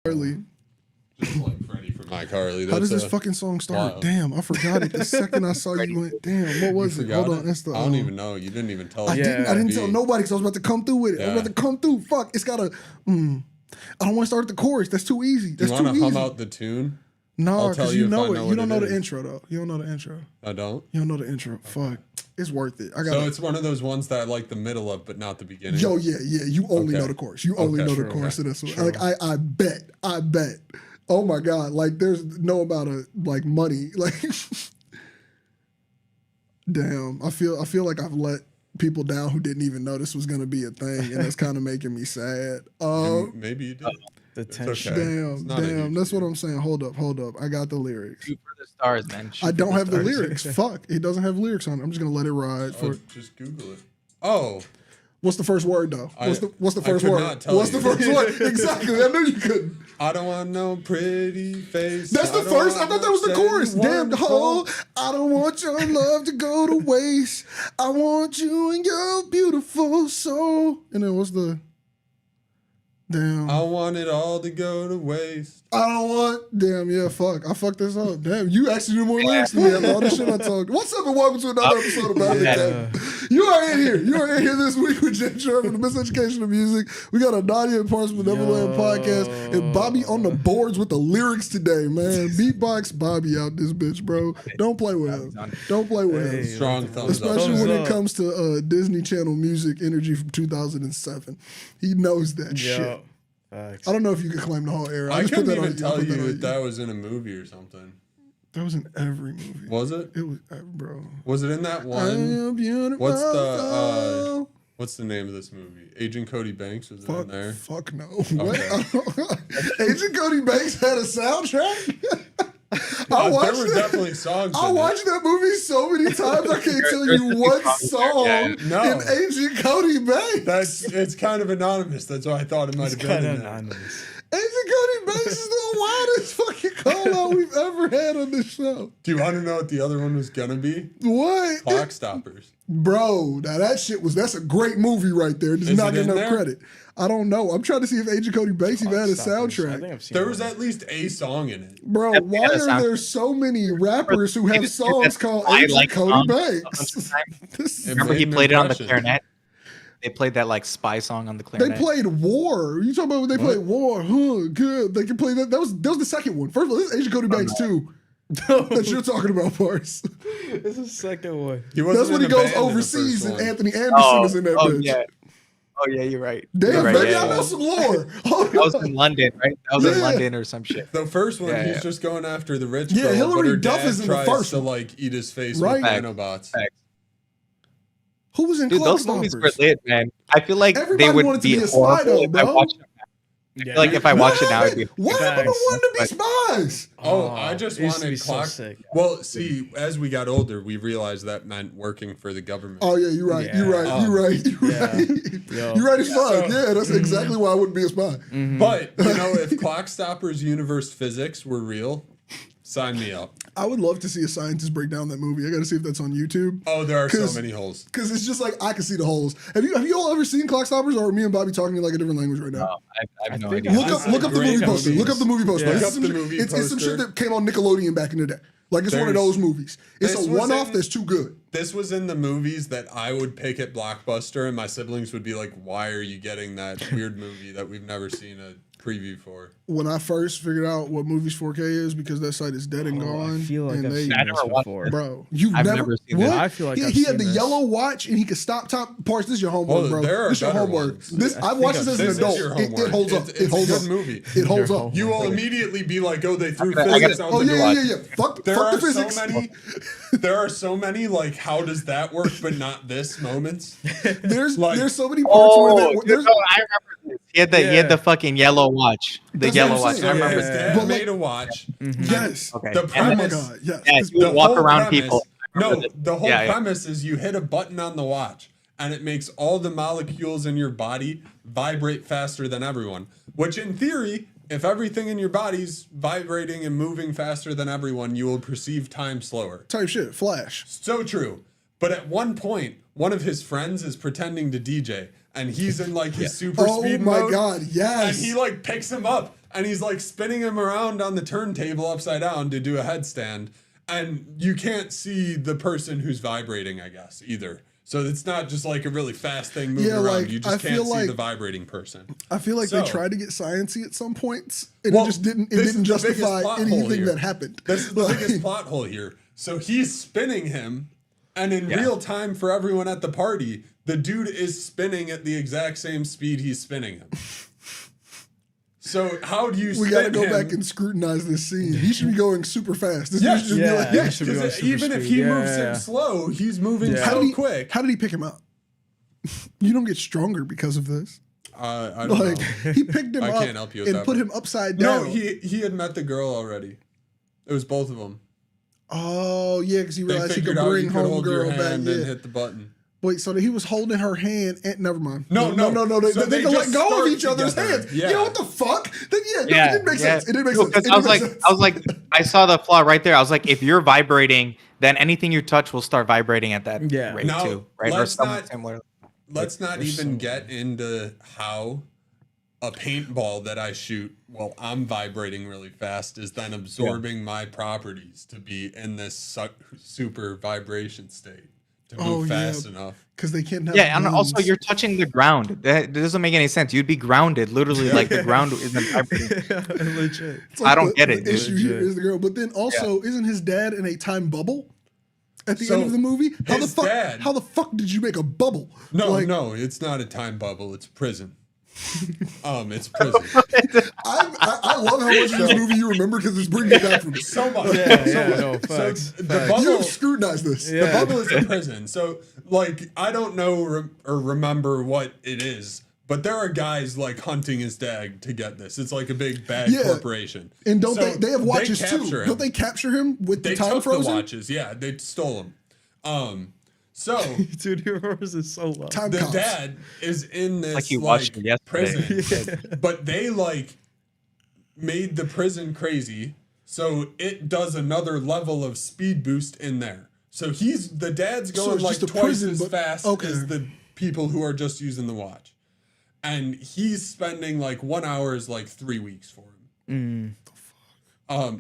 Carly. Just like Freddie from iCarly. How does this fucking song start? Wow. Damn, I forgot it. The second I saw you went, damn, what was it? Hold on, that's the. I don't even know. You didn't even tell. I didn't tell nobody because I was about to come through with it. I was about to come through. Fuck, it's got a. I don't want to start the chorus. That's too easy. That's too easy. You want to hum out the tune? No, because you know it. You don't know the intro though. You don't know the intro. I don't. You don't know the intro. Fuck. It's worth it. So it's one of those ones that I like the middle of, but not the beginning. Yo, yeah. You only know the chorus. You only know the chorus of this one. Like I bet. Oh my God. Like there's no amount of like money. Like damn. I feel like I've let people down who didn't even know this was gonna be a thing, and that's kind of making me sad. Maybe you did. The tension. Damn. That's what I'm saying. Hold up. I got the lyrics. Shoot for the stars, man. I don't have the lyrics. Fuck. It doesn't have lyrics on it. I'm just gonna let it ride. Just Google it. Oh. What's the first word though? What's the first word? What's the first word? Exactly. I knew you couldn't. I don't want no pretty face. That's the first. I thought that was the chorus. Damn, ho. I don't want your love to go to waste. I want you and your beautiful soul. And then what's the? Damn. I want it all to go to waste. I don't want. Damn, yeah, fuck. I fucked this up. Damn, you actually knew more lyrics than me after all the shit I told. What's up and welcome to another episode of Better Than That. You are in here. You are in here this week with J-Treb and the Miseducation of Music. We got Ananya and Parts with the Nevaland podcast. And Bobby on the boards with the lyrics today, man. Beatbox Bobby out this bitch, bro. Don't play with him. Don't play with him. Strong thumbs up. Especially when it comes to Disney Channel music energy from 2007. He knows that shit. Facts. I don't know if you could claim the whole era. I couldn't even tell you that was in a movie or something. That was in every movie. Was it? It was, bro. Was it in that one? What's the name of this movie? Agent Cody Banks was in there. Fuck no. Okay. Agent Cody Banks had a soundtrack. There were definitely songs. I watched that movie so many times I can't tell you what song in Agent Cody Banks. It's kind of anonymous. That's why I thought it might have been anonymous. Agent Cody Banks is the wildest fucking call out we've ever had on this show. Do you want to know what the other one was gonna be? What? Clock Stoppers. Bro, now that's a great movie right there. Does not get enough credit. I don't know. I'm trying to see if Agent Cody Banks even had a soundtrack. There was at least a song in it. Bro, why are there so many rappers who have songs called Agent Cody Banks? Remember he played it on the clarinet? They played that like spy song on the clarinet. They played War. You talking about when they played War? Huh, good. They can play that. That was the second one. First of all, this is Agent Cody Banks too. That you're talking about, Parse. This is the second one. That's when he goes overseas and Anthony Anderson is in that bitch. Yeah. Oh yeah, you're right. Damn, baby, I know some lore. That was in London, right? That was in London or some shit. The first one, he's just going after the rich girl. Yeah, Hillary Duff is in the first one. To like eat his face with nanobots. Who was in those movies were lit, man. I feel like everybody they would wanted be to be a spy though, bro. I feel like if I watch it now, it'd be. What happened to wanting to be spies? Oh, I just wanted clock. So well, see, as we got older, we realized that meant working for the government. Oh yeah, you're right. You're right. You're right. You're right as fuck. Yeah, that's exactly why I wouldn't be a spy. But you know, if Clock Stoppers universe physics were real, sign me up. I would love to see a scientist break down that movie. I got to see if that's on YouTube. Oh, there are so many holes. Because it's just like I can see the holes. Have you all ever seen Clock Stoppers, or are me and Bobby talking in like a different language right now? No, I have no idea. Look up the movie poster. Look up the movie poster. Yeah. It's some shit that came on Nickelodeon back in the day. Like it's one of those movies. It's a one-off that's too good. This was in the movies that I would pick at Blockbuster, and my siblings would be like, "Why are you getting that weird movie that we've never seen a preview for?" When I first figured out what Movies 4K is, because that site is dead and gone. I feel like I've seen this before. Bro, I've never seen that. I feel like he had the yellow watch and he could stop parts. This is your homework, bro. This is your homework. I've watched this as an adult. It holds up. It holds up. It's a good movie. It holds up. You will immediately be like, "Oh, they threw physics out the door." Oh yeah. Fuck the physics. There are so many like, how does that work, but not this moments. There's so many parts where I remember this. He had the fucking yellow watch. The yellow watch. I remember his dad made a watch. Yes. Okay. The premise. Oh my God. Yes. Yeah, you would walk around people. No, the whole premise is you hit a button on the watch and it makes all the molecules in your body vibrate faster than everyone. Which in theory, if everything in your body's vibrating and moving faster than everyone, you will perceive time slower. Type shit. Flash. So true. But at one point, one of his friends is pretending to DJ, and he's in like his super speed mode. Oh my God, yes. And he like picks him up, and he's like spinning him around on the turntable upside down to do a headstand. And you can't see the person who's vibrating, I guess, either. So it's not just like a really fast thing moving around. Like, you just can't see the vibrating person. I feel like they tried to get sciencey at some points, and it just didn't. It didn't justify anything that happened. This is the biggest plot hole here. So he's spinning him, and in real time for everyone at the party, the dude is spinning at the exact same speed he's spinning him. So how do you? We got to go back and scrutinize this scene. He should be going super fast. Yes, because even if he moves him slow, he's moving so quick. How did he pick him up? You don't get stronger because of this. I don't know. He picked him up can't help you with and that put him upside down. No, he had met the girl already. It was both of them. Oh yeah, because he realized he could bring home girl back. And hit the button. Wait, so he was holding her hand and never mind. No. They can let go of each other's hands. Yeah, what the fuck? It didn't make sense. It didn't make sense. I was like, I saw the flaw right there. I was like, if you're vibrating, then anything you touch will start vibrating at that rate too, right? Let's not even get into how a paintball that I shoot while I'm vibrating really fast is then absorbing my properties to be in this super vibration state. To move fast enough. Because they can't have and also you're touching the ground. That doesn't make any sense. You'd be grounded, literally, like the ground isn't vibrating. Legit. I don't get it. The issue here is the girl. But then also, isn't his dad in a time bubble at the end of the movie? How the fuck did you make a bubble? No, it's not a time bubble. It's prison. It's prison. I love how much of this movie you remember because it's bringing it back from so much. The bubble, you scrutinize this. The bubble is a prison. So, like, I don't know or remember what it is, but there are guys like hunting his dad to get this. It's like a big bad corporation. And they have watches too? Don't they capture him with the time frozen? The watches. Yeah, they stole them. So, dude, he remembers this so well. The dad is in this prison, but they made the prison crazy, so it does another level of speed boost in there. So the dad's going twice as fast as the people who are just using the watch, and he's spending 1 hour is 3 weeks for him.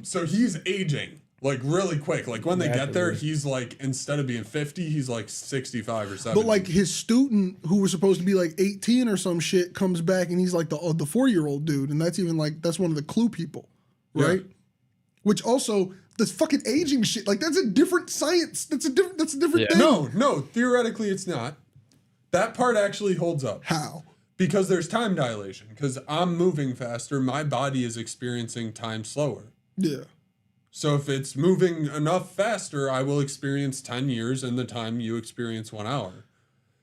So he's aging. Really quick. When they get there, he's instead of being 50, he's 65 or 70. But his student who was supposed to be 18 or some shit comes back and he's the 4-year-old dude. And that's even that's one of the Clue people. Right? Yeah. Which also, this fucking aging shit, that's a different science. That's a different thing. No, theoretically it's not. That part actually holds up. How? Because there's time dilation. Because I'm moving faster, my body is experiencing time slower. Yeah. So if it's moving enough faster, I will experience 10 years in the time you experience 1 hour.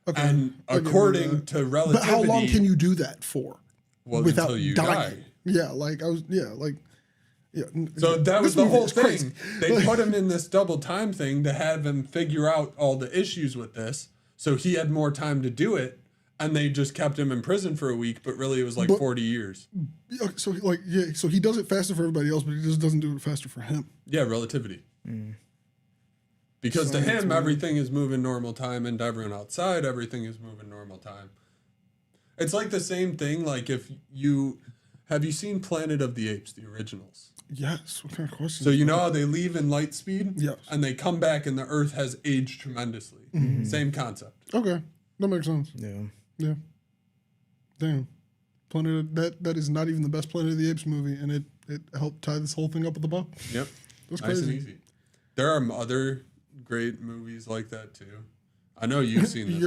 Okay. And according to relativity... But how long can you do that for? Well, without until you die. Yeah, So that was the whole thing. They put him in this double time thing to have him figure out all the issues with this. So he had more time to do it. And they just kept him in prison for a week, but really it was 40 years. So so he does it faster for everybody else, but he just doesn't do it faster for him. Yeah, relativity. Because to him, everything is moving normal time, and to everyone outside, everything is moving normal time. It's the same thing. Have you seen Planet of the Apes, the originals? Yes. What kind of question? So you know how they leave in light speed? Yes. And they come back, and the Earth has aged tremendously. Mm-hmm. Same concept. Okay, that makes sense. Yeah. Damn. That is not even the best Planet of the Apes movie, and it helped tie this whole thing up with the bow. Yep. That's nice crazy. And easy. There are other great movies like that too. I know you've seen this.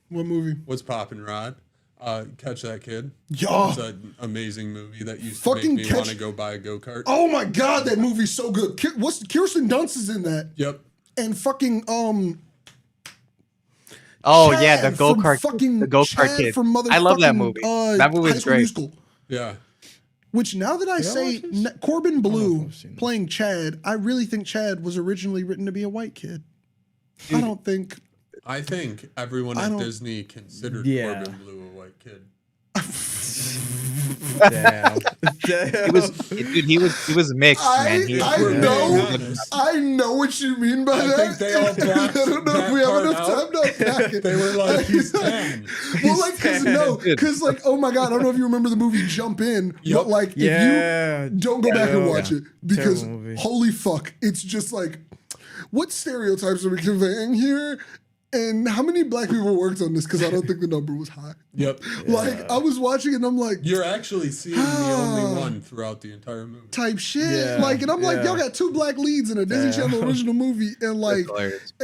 What movie? What's Poppin' Rod? Catch That Kid. Yeah. It's an amazing movie that used to make me want to go buy a go-kart. Oh my god, that movie's so good. Kirsten Dunst is in that. Yep. And fucking Oh Chad yeah, the go-kart kid. I love that movie. That movie is great. Musical. Yeah. Which now that I say Corbin Blue playing Chad, I really think Chad was originally written to be a white kid. Dude, I think everyone at Disney considered Corbin Blue a white kid. Damn. He was mixed, man. I know what you mean by that. I think they all blocked I don't know if we have enough time to unpack it. They were like, he's 10. Well, like, because like, oh my god, I don't know if you remember the movie Jump In, but like, if you don't go back and watch it, because holy fuck, it's just like, what stereotypes are we conveying here? And how many black people worked on this? Because I don't think the number was high. Yep. Like, I was watching it and I'm like... You're actually seeing the only one throughout the entire movie. Type shit. Yeah. Like, and I'm like, y'all got 2 black leads in a Disney Channel original movie. And like,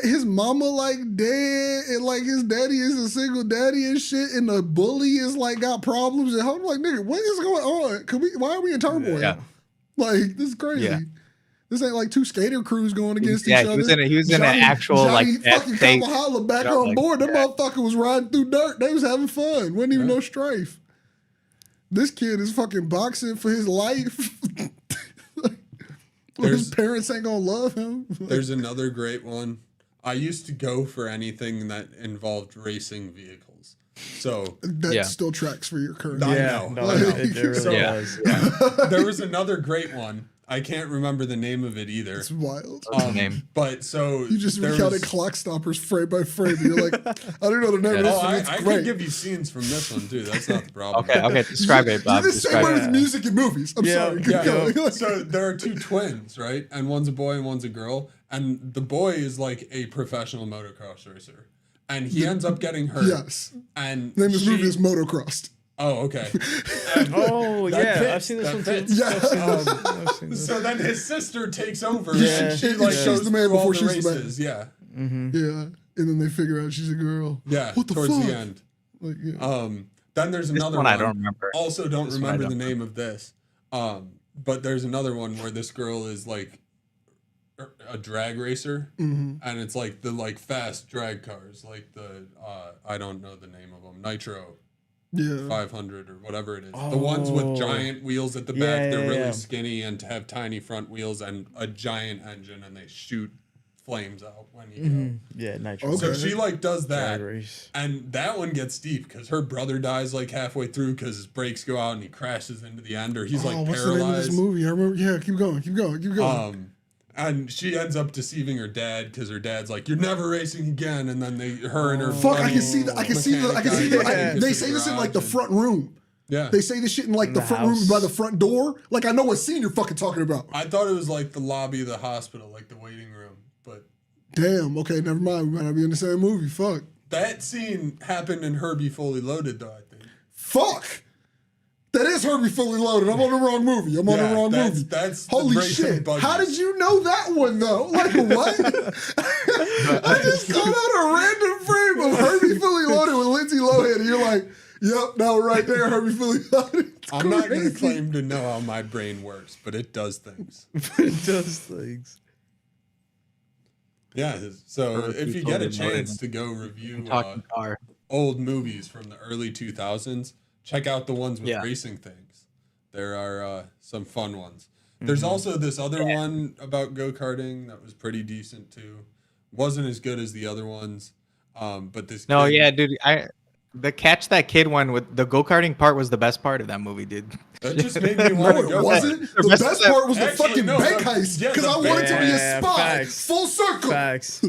his mama like dead. And like, his daddy is a single daddy and shit. And the bully is like, got problems. And I'm like, nigga, what is going on? Why are we in turmoil? Yeah. Like, this is crazy. Yeah. This ain't like 2 skater crews going against each other. He was in an actual Johnny like fucking Kamahalla back on board. That motherfucker was riding through dirt. They was having fun. Wasn't even no strafe. This kid is fucking boxing for his life. His parents ain't gonna love him. There's another great one. I used to go for anything that involved racing vehicles. So that still tracks for your current. I know. No, it really does. Yeah. There was another great one. I can't remember the name of it either. It's wild. Name. But so you just recounted Clock Stoppers frame by frame. You're like, I don't know the name of this. I can give you scenes from this one too. That's not the problem. Okay. Describe it, Bob. You're the same way with music and movies. I'm sorry. So there are 2 twins, right? And one's a boy and one's a girl. And the boy is like a professional motocross racer. And he ends up getting hurt. Yes. And the name of the movie is Motocrossed. Oh, okay. I've seen this one too. Yeah. So then his sister takes over. Yeah. And she like shows the man before she's races. Yeah. Mm-hmm. Yeah. And then they figure out she's a girl. Yeah. What the towards fuck? the end. Like, yeah. Then there's another one. I don't remember. Also, don't remember the name of this. But there's another one where this girl is like a drag racer, and it's like the like fast drag cars, like the I don't know the name of them, Nitro. 500 or whatever it is. The ones with giant wheels at the back, they're really skinny and have tiny front wheels and a giant engine, and they shoot flames out when you go. Yeah, Nitro. So she like does that, and that one gets deep because her brother dies like halfway through because his brakes go out and he crashes into the end, or he's like what's paralyzed. The name of this movie? I remember. Yeah, keep going. And she ends up deceiving her dad because her dad's like, "You're never racing again." And then her and her fuck. I can see that. They say this in like the front room. Yeah. They say this shit in like the front room by the front door. Like I know what scene you're fucking talking about. I thought it was like the lobby of the hospital, like the waiting room. But damn. Okay, never mind. We might not be in the same movie. Fuck. That scene happened in Herbie Fully Loaded, though. I think. Fuck. That is Herbie Fully Loaded. I'm on the wrong movie. That's holy shit. How did you know that one though? Like what? I just got out a random frame of Herbie Fully Loaded with Lindsay Lohan, and you're like, yep, now we're right there, Herbie Fully Loaded. I'm not going to claim to know how my brain works, but it does things. Yeah, so if you get a chance to go review old movies from the early 2000s, check out the ones with racing things. There are some fun ones. There's also this other one about go-karting that was pretty decent too. Wasn't as good as the other ones. But this dude, the Catch That Kid one with the go-karting part was the best part of that movie, dude. That just made me want to go. It wasn't. The best part was the fucking bank heist because I wanted to be a spy. Full circle. Facts.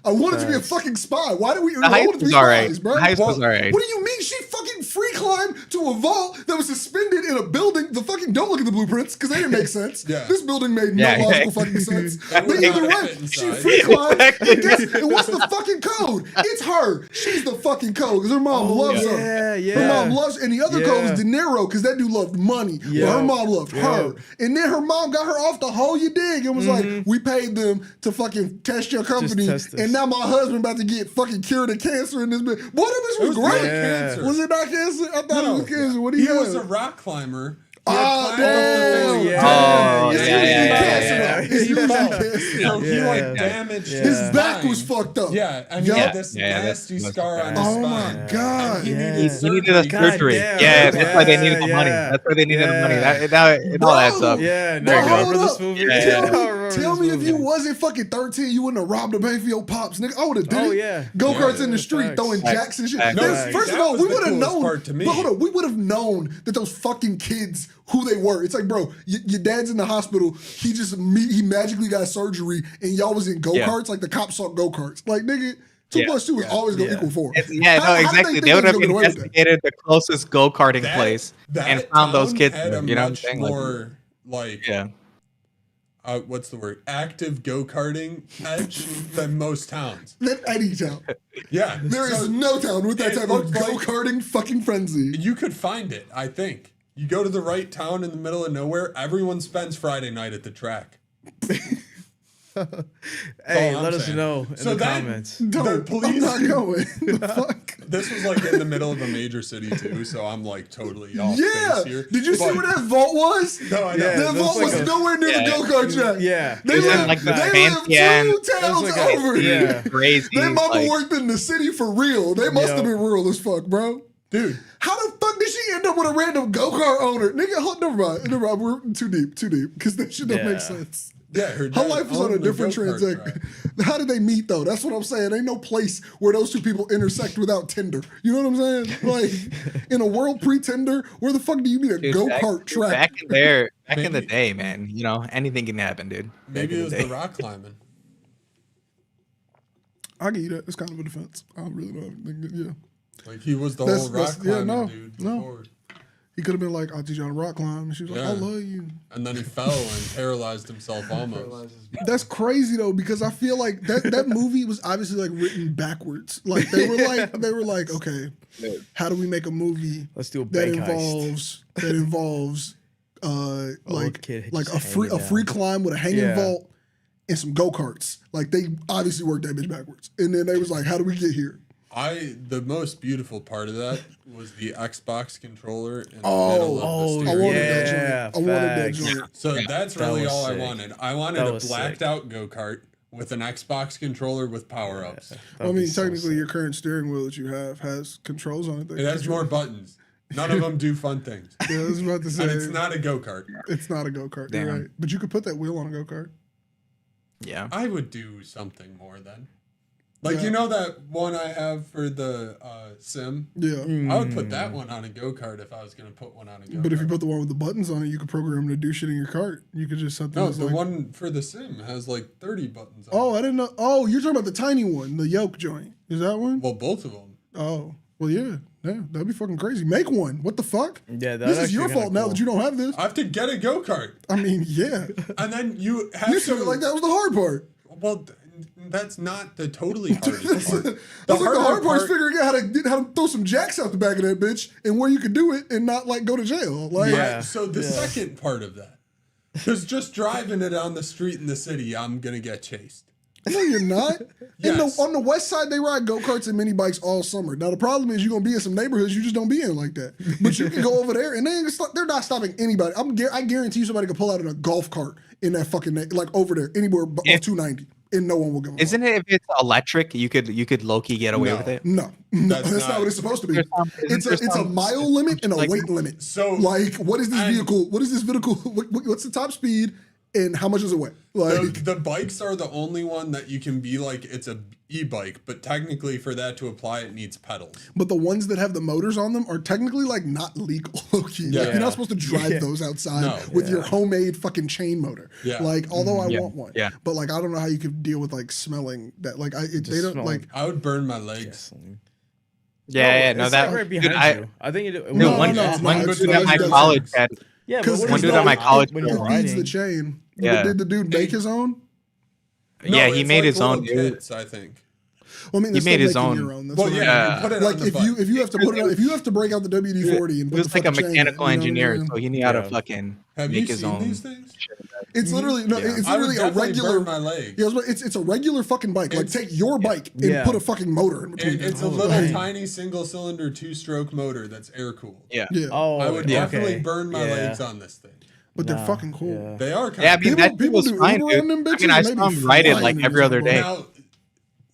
I wanted to be a fucking spy. Why do we? The heist was alright. Bro. The heist was alright. What do you mean? She fucking free climbed to a vault that was suspended in a building. The fucking don't look at the blueprints because they didn't make sense. This building made no logical fucking sense. But either way, she free climbed. And what's the fucking code? It's her. She's the fucking code because her mom loves her. Her mom loves, and the other code was De Niro because that dude loved money. But her mom loved her. And then her mom got her off the hole, you dig, and was like, we paid them to fucking test your company. And now my husband about to get fucking cured of cancer in this bitch. Boy, that bitch was great. Cancer. Was it not cancer? I thought it was cancer. What do you He was a rock climber. Oh, damn. It's usually cancer. So he like damaged his back was fucked up. Yeah, and he had this nasty scar on his spine. Oh my god. He needed a surgery. Yeah, that's why they needed the money. That's why they needed the money. It all adds up. Yeah, no, remember this movie? Tell me if you wasn't fucking 13, you wouldn't have robbed a bank for your pops, nigga. I would have did it. Oh, yeah. Go-karts in the street throwing jacks and shit. First of all, we would have known. But hold on, we would have known that those fucking kids, who they were. It's like, bro, your dad's in the hospital. He magically got surgery, and y'all was in go-karts. Like the cops saw go-karts. Like, nigga. 2 plus 2 is always going to equal 4. Exactly. They would have investigated the closest go-karting place and found those kids. You know what I'm saying? More what's the word? Active go-karting edge than most towns. Than any town. Yeah. There is no town with that type of go-karting fucking frenzy. You could find it, I think. You go to the right town in the middle of nowhere, everyone spends Friday night at the track. Hey, let us know in the comments. The police, I'm not going. The fuck? This was like in the middle of a major city too, so I'm like totally off base here. Did you see where that vault was? No, I know. That vault was nowhere near the go-kart track. Yeah. They lived 2 towns over. Yeah. Crazy. Their mama worked in the city for real. They must have been rural as fuck, bro. Dude. How the fuck did she end up with a random go-kart owner? Nigga, never mind. We're too deep. Because that shit don't make sense. Yeah, her life was on a different transaction. How did they meet though? That's what I'm saying. Ain't no place where those two people intersect without Tinder. You know what I'm saying? Like in a world pre-Tinder, where the fuck do you meet a go-kart track? Back in the day, man. You know, anything can happen, dude. Maybe it was the rock climbing. I'll give you that. It's kind of a defense. I don't really know. Yeah. Like he was the whole rock climbing dude before. He could have been like, I'll teach you how to rock climb. And she was like, I love you. And then he fell and paralyzed himself almost. That's crazy though, because I feel like that movie was obviously like written backwards. Like they were like, okay, how do we make a movie Let's do a that involves like a free climb with a hanging vault and some go-karts. Like they obviously worked that bitch backwards. And then they was like, how do we get here? The most beautiful part of that was the Xbox controller in the middle of the I wanted that joint. So that's really all I wanted. I wanted a blacked out go-kart with an Xbox controller with power-ups. I mean, technically your current steering wheel that you have has controls on it. It has more buttons. None of them do fun things. Yeah, I was about to say. And it's not a go-kart. It's not a go-kart. You're right. But you could put that wheel on a go-kart. Yeah. I would do something more then. Like, you know that one I have for the sim? Yeah. I would put that one on a go-kart if I was going to put one on a go-kart. But if you put the one with the buttons on it, you could program to do shit in your cart. You could just set the one for the sim has like 30 buttons on it. I didn't know. Oh, you're talking about the tiny one, the yoke joint. Is that one? Well, both of them. Oh. Well, yeah. Yeah, that'd be fucking crazy. Make one. What the fuck? Yeah, this is your fault now that you don't have this. I have to get a go-kart. I mean, yeah. And then you have You said it like that was the hard part. Well, that's not the totally hardest part. The hard part is figuring out how to throw some jacks out the back of that bitch and where you could do it and not like go to jail. Like, So the second part of that, because just driving it on the street in the city, I'm gonna get chased. No, you're not. Yes. On the west side, they ride go-karts and mini bikes all summer. Now, the problem is you're going to be in some neighborhoods you just don't be in like that. But you can go over there, and they're not stopping anybody. I guarantee you somebody could pull out in a golf cart in that fucking, like over there, anywhere off 290, and no one will go. Isn't it if it's electric, you could low-key get away with it? No, that's not what it's supposed to be. It's a mile limit and a weight limit. So, like, what is this vehicle? What's the top speed? And how much does it weigh? Like the bikes are the only one that you can be like it's a e-bike, but technically for that to apply, it needs pedals. But the ones that have the motors on them are technically like not legal. Like, you're not supposed to drive those outside with your homemade fucking chain motor. Yeah. Like, although I want one. Yeah. But like, I don't know how you could deal with like smelling that. Like, they don't like. I would burn my legs. That right behind you. I think it. One dude at my college had. Yeah, but one dude at my college when you're riding, feeds the chain. Yeah. Did the dude make his own? Yeah, he made his own. Kits, I think. Well, I mean, he made his own. Your own. That's well, yeah, you put it like on the if you have to put it on, if you have to break out the WD-40 and put he was like a mechanical engineer, so he knew how to fucking make his own. These things? It's literally it's literally a regular. Burn my leg. Yeah, it's a regular fucking bike. Like take your bike and put a fucking motor in between. It's a little tiny single-cylinder 2-stroke motor that's air cooled. Yeah. Oh, I would definitely burn my legs on this thing. But they're fucking cool. Yeah. They are. I mean, that people was do fine, Uber dude. on them bitches, I saw him ride it like every other day. Now,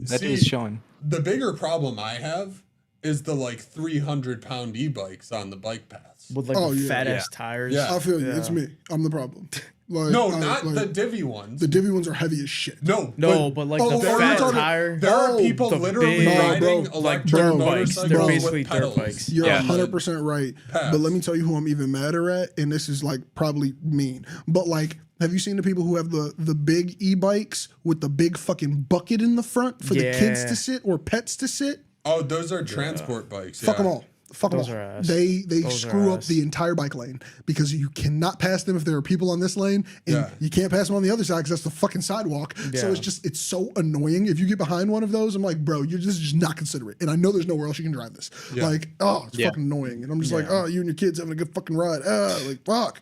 that was showing. The bigger problem I have is the like 300-pound e-bikes on the bike paths with like fat ass tires. Yeah, I feel you. It's me. I'm the problem. Like, not the divvy ones. The divvy ones are heavy as shit. No, but like the fat tire. There are people literally riding electric motorcycles. They're basically with dirt bikes. You're 100% right. Pass. But let me tell you who I'm even madder at, and this is like probably mean. But like, have you seen the people who have the big e-bikes with the big fucking bucket in the front for the kids to sit or pets to sit? Oh, those are transport bikes. Fuck them all. Fuck them Those all. are ass. They Those screw are up ass. the entire bike lane because you cannot pass them if there are people on this lane, and you can't pass them on the other side because that's the fucking sidewalk. So it's so annoying. If you get behind one of those, I'm like, bro, you're just not considerate. And I know there's nowhere else you can drive this. Like, it's fucking annoying. And I'm just like, you and your kids having a good fucking ride. Like, fuck.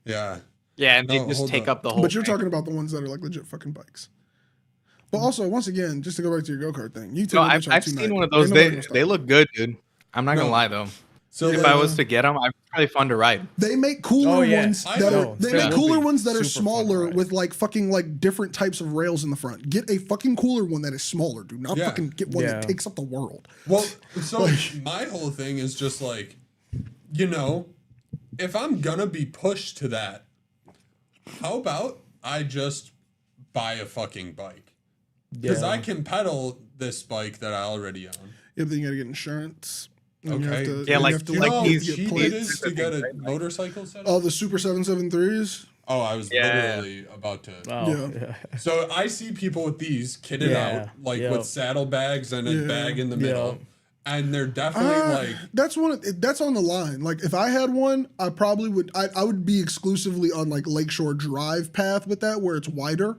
Yeah. Yeah, and they just take up the whole. But you're talking about the ones that are like legit fucking bikes. But also, once again, just to go back to your go-kart thing, you I've seen one of those. They look good, dude. I'm not gonna lie though. So if I was to get them, it's probably fun to ride. They make cooler ones that are. They make cooler ones that are super smaller with like fucking like different types of rails in the front. Get a fucking cooler one that is smaller. Do not fucking get one that takes up the world. Well, so my whole thing is just like, if I'm gonna be pushed to that, how about I just buy a fucking bike? Because I can pedal this bike that I already own. Yeah, but then you gotta get insurance. Okay. These to get a motorcycle set up? Oh, the Super 773s? Oh, I was literally about to. Oh, So I see people with these kitted out, with saddlebags and a bag in the middle. And they're definitely that's on the line. Like if I had one, I probably would. I would be exclusively on like Lakeshore Drive path with that, where it's wider.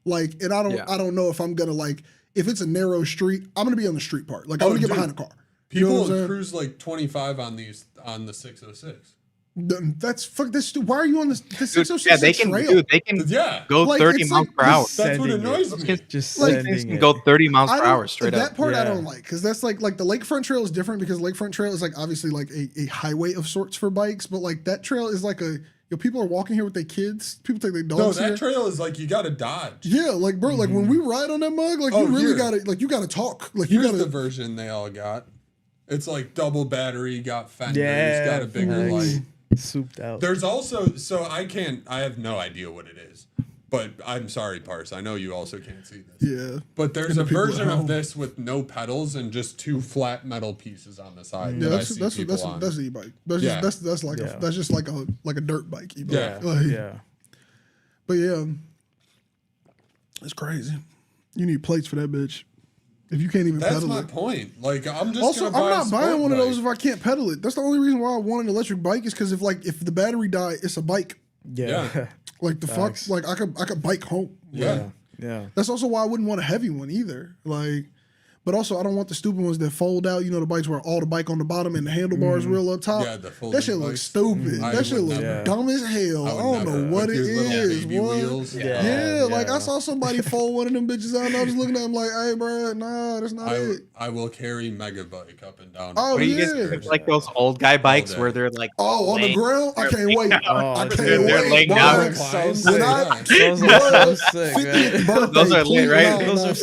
Like, and I don't know if I'm gonna like if it's a narrow street, I'm gonna be on the street part. Like I'm gonna get behind a car. People cruise like 25 on the 606. That's this. Why are you on the 606 Yeah, they can trail? Go like, 30 miles per hour. That's what annoys me. Just Things can go 30 miles per hour straight up. That part I don't like because that's like the Lakefront Trail is different because Lakefront Trail is like obviously like a highway of sorts for bikes, but like that trail is like people are walking here with their kids. People take their dogs. No, that trail is like you gotta dodge. Yeah, like bro, like when we ride on that mug, like you really gotta talk. Like here's the version they all got. It's like double battery, got fenders, got a bigger light. Souped out. There's also, I have no idea what it is, but I'm sorry, Parse. I know you also can't see this. Yeah. But there's a version of this with no pedals and just two flat metal pieces on the side. Yeah, that's the e-bike. That's just like a dirt bike e-bike. Yeah. But yeah, it's crazy. You need plates for that bitch. If you can't even pedal it. That's my point. Like, I'm just also, I'm not buying one of those if I can't pedal it. That's the only reason why I want an electric bike is because if the battery die, it's a bike. Yeah. Like the fuck, like I could bike home. Yeah. Yeah. That's also why I wouldn't want a heavy one either. Like, but also I don't want the stupid ones that fold out. You know, the bikes where all the bike on the bottom and the handlebars real up top. Yeah, that shit looks stupid. That shit looks dumb as hell. I don't know what it is. Wheels. Yeah, like I saw somebody fold one of them bitches out and I was looking at them like, hey, bro, nah, that's not it. I will carry Mega Bike up and down. Oh, like those old guy bikes where they're like, on the ground? I can't wait. I can't wait. They're laying down. Those are lit, right? Those are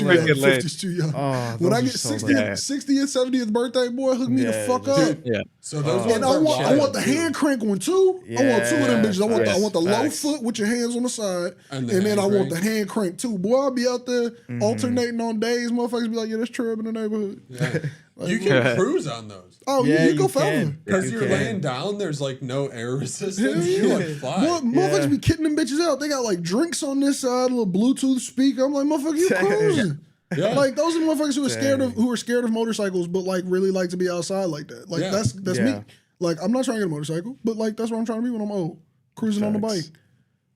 freaking lit. When I get 60th, 70th birthday, boy, hook me the fuck up. Yeah. So those and I want the hand crank one too. I want two of them bitches. I want the low foot with your hands on the side, and then I want the hand crank too. Boy, I'll be out there alternating on days. Motherfuckers be like, yeah, that's Treb in the neighborhood. Yeah. Like, you can cruise on those. Oh, yeah, you go forever. Because you're laying down, there's like no air resistance. You like fly. Motherfuckers be kidding them bitches out. They got like drinks on this side, a little Bluetooth speaker. I'm like, motherfucker, you cruising. Yeah. Like those are motherfuckers who are scared of motorcycles, but like really like to be outside like that. Like that's me. Like I'm not trying to get a motorcycle, but like that's what I'm trying to be when I'm old, cruising on the bike.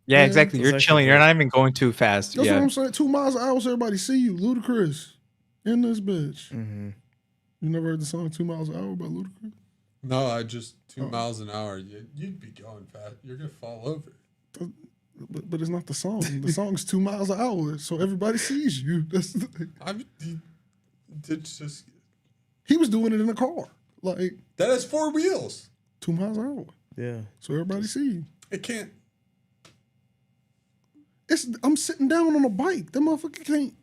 Yeah, exactly. You're chilling. You're not even going too fast. That's what I'm saying. 2 miles an hour, so everybody see you. Ludacris in this bitch. Mm-hmm. You never heard the song 2 miles an hour by Ludacris? No, I just 2 miles an hour. You'd be going fast. You're gonna fall over. But it's not the song. The song's 2 miles an hour, so everybody sees you. That's the thing. He was doing it in a car. Like that has 4 wheels. 2 miles an hour. Yeah. So everybody see you. It can't. I'm sitting down on a bike. That motherfucker can't.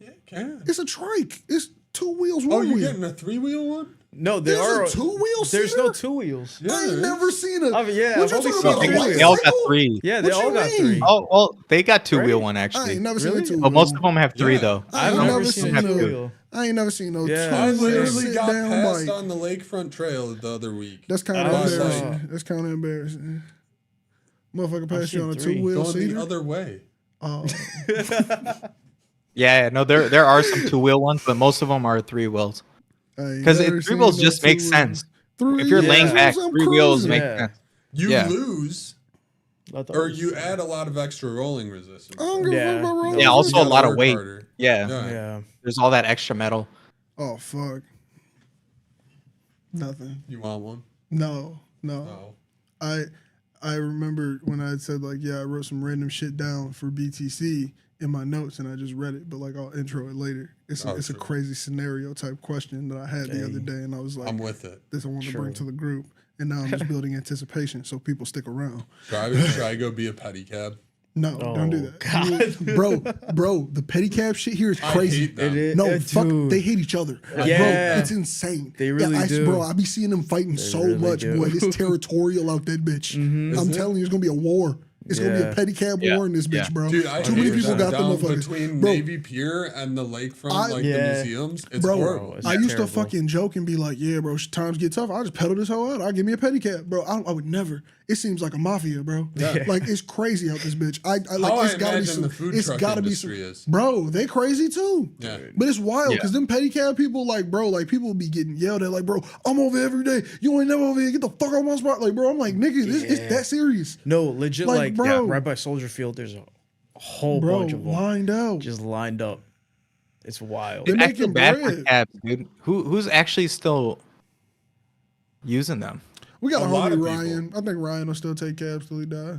Yeah, it can. It's a trike. It's 2 wheels, 1 wheel. wheel. Oh, you're getting a 3-wheel one? No, There's a two-wheel seater? There's no two wheels. I ain't never seen a. Yeah, what I've you only talking seen about? three. They all got 3. Yeah, they What all you got mean? 3. Oh, well, they got 2-wheel one I actually. ain't never seen a Really? two-wheel. But most of them have 3 Yeah. though. I ain't I've never never seen seen a a. two-wheel. I ain't never seen no Yeah. I two-wheel literally sit got down passed bike. on the lakefront trail the other week. That's kind I of was, embarrassing. That's kind of embarrassing. Motherfucker passed you on a seen 3. two-wheel Going seater. the other way. Oh, Yeah, no, there are some 2-wheel ones, but most of them are 3 wheels. Because 3 wheels just makes sense. If you're laying back, 3 wheels make sense. You Yeah. lose, or you add a lot of extra rolling resistance. I don't give a fuck about rolling. Yeah, also a lot of work weight. harder. Yeah. Yeah. There's all that extra metal. Oh fuck. Nothing. You want one? No. No. I remember when I had said like, yeah, I wrote some random shit down for BTC in my notes and I just read it, but like I'll intro it later. It's a crazy scenario type question that I had the other day, and I was like, I'm with it. This I want to bring to the group, and now I'm just building anticipation so people stick around. Should I go be a pedicab? No, don't do that. Bro, the pedicab shit here is crazy. I hate them. No, fuck, they hate each other. Yeah. Bro, it's insane. They really do. Bro, I be seeing them fighting so really much, do. boy. It's territorial out that bitch. I'm telling you, it's gonna be a war. It's gonna be a pedicab war in this bitch, bro. Dude, I Too many hate people that got them down motherfuckers. between Bro, Navy Pier and the lakefront, the museums. It's horrible. I used to fucking joke and be like, yeah, bro, times get tough. I'll just pedal this hoe out. I'll give me a pedicab. Bro, I would never. It seems like a mafia, bro. Yeah. Like, it's crazy out this bitch. It's gotta be some, the food truck industry is. Bro, they crazy too. Yeah. But it's wild because them pedicab people, like, bro, like, people be getting yelled at, like, bro, I'm over every day. You ain't never over here. Get the fuck out of my spot. Like, bro, I'm like, nigga, it's that serious. No, legit, Like, bro. right by Soldier Field, there's a whole bunch of them. Lined out. Just lined up. It's wild. They're I feel making bad for bread. cabs, dude. Who's actually still using them? We got a lot homie of Ryan. I think Ryan will still take cabs till he die.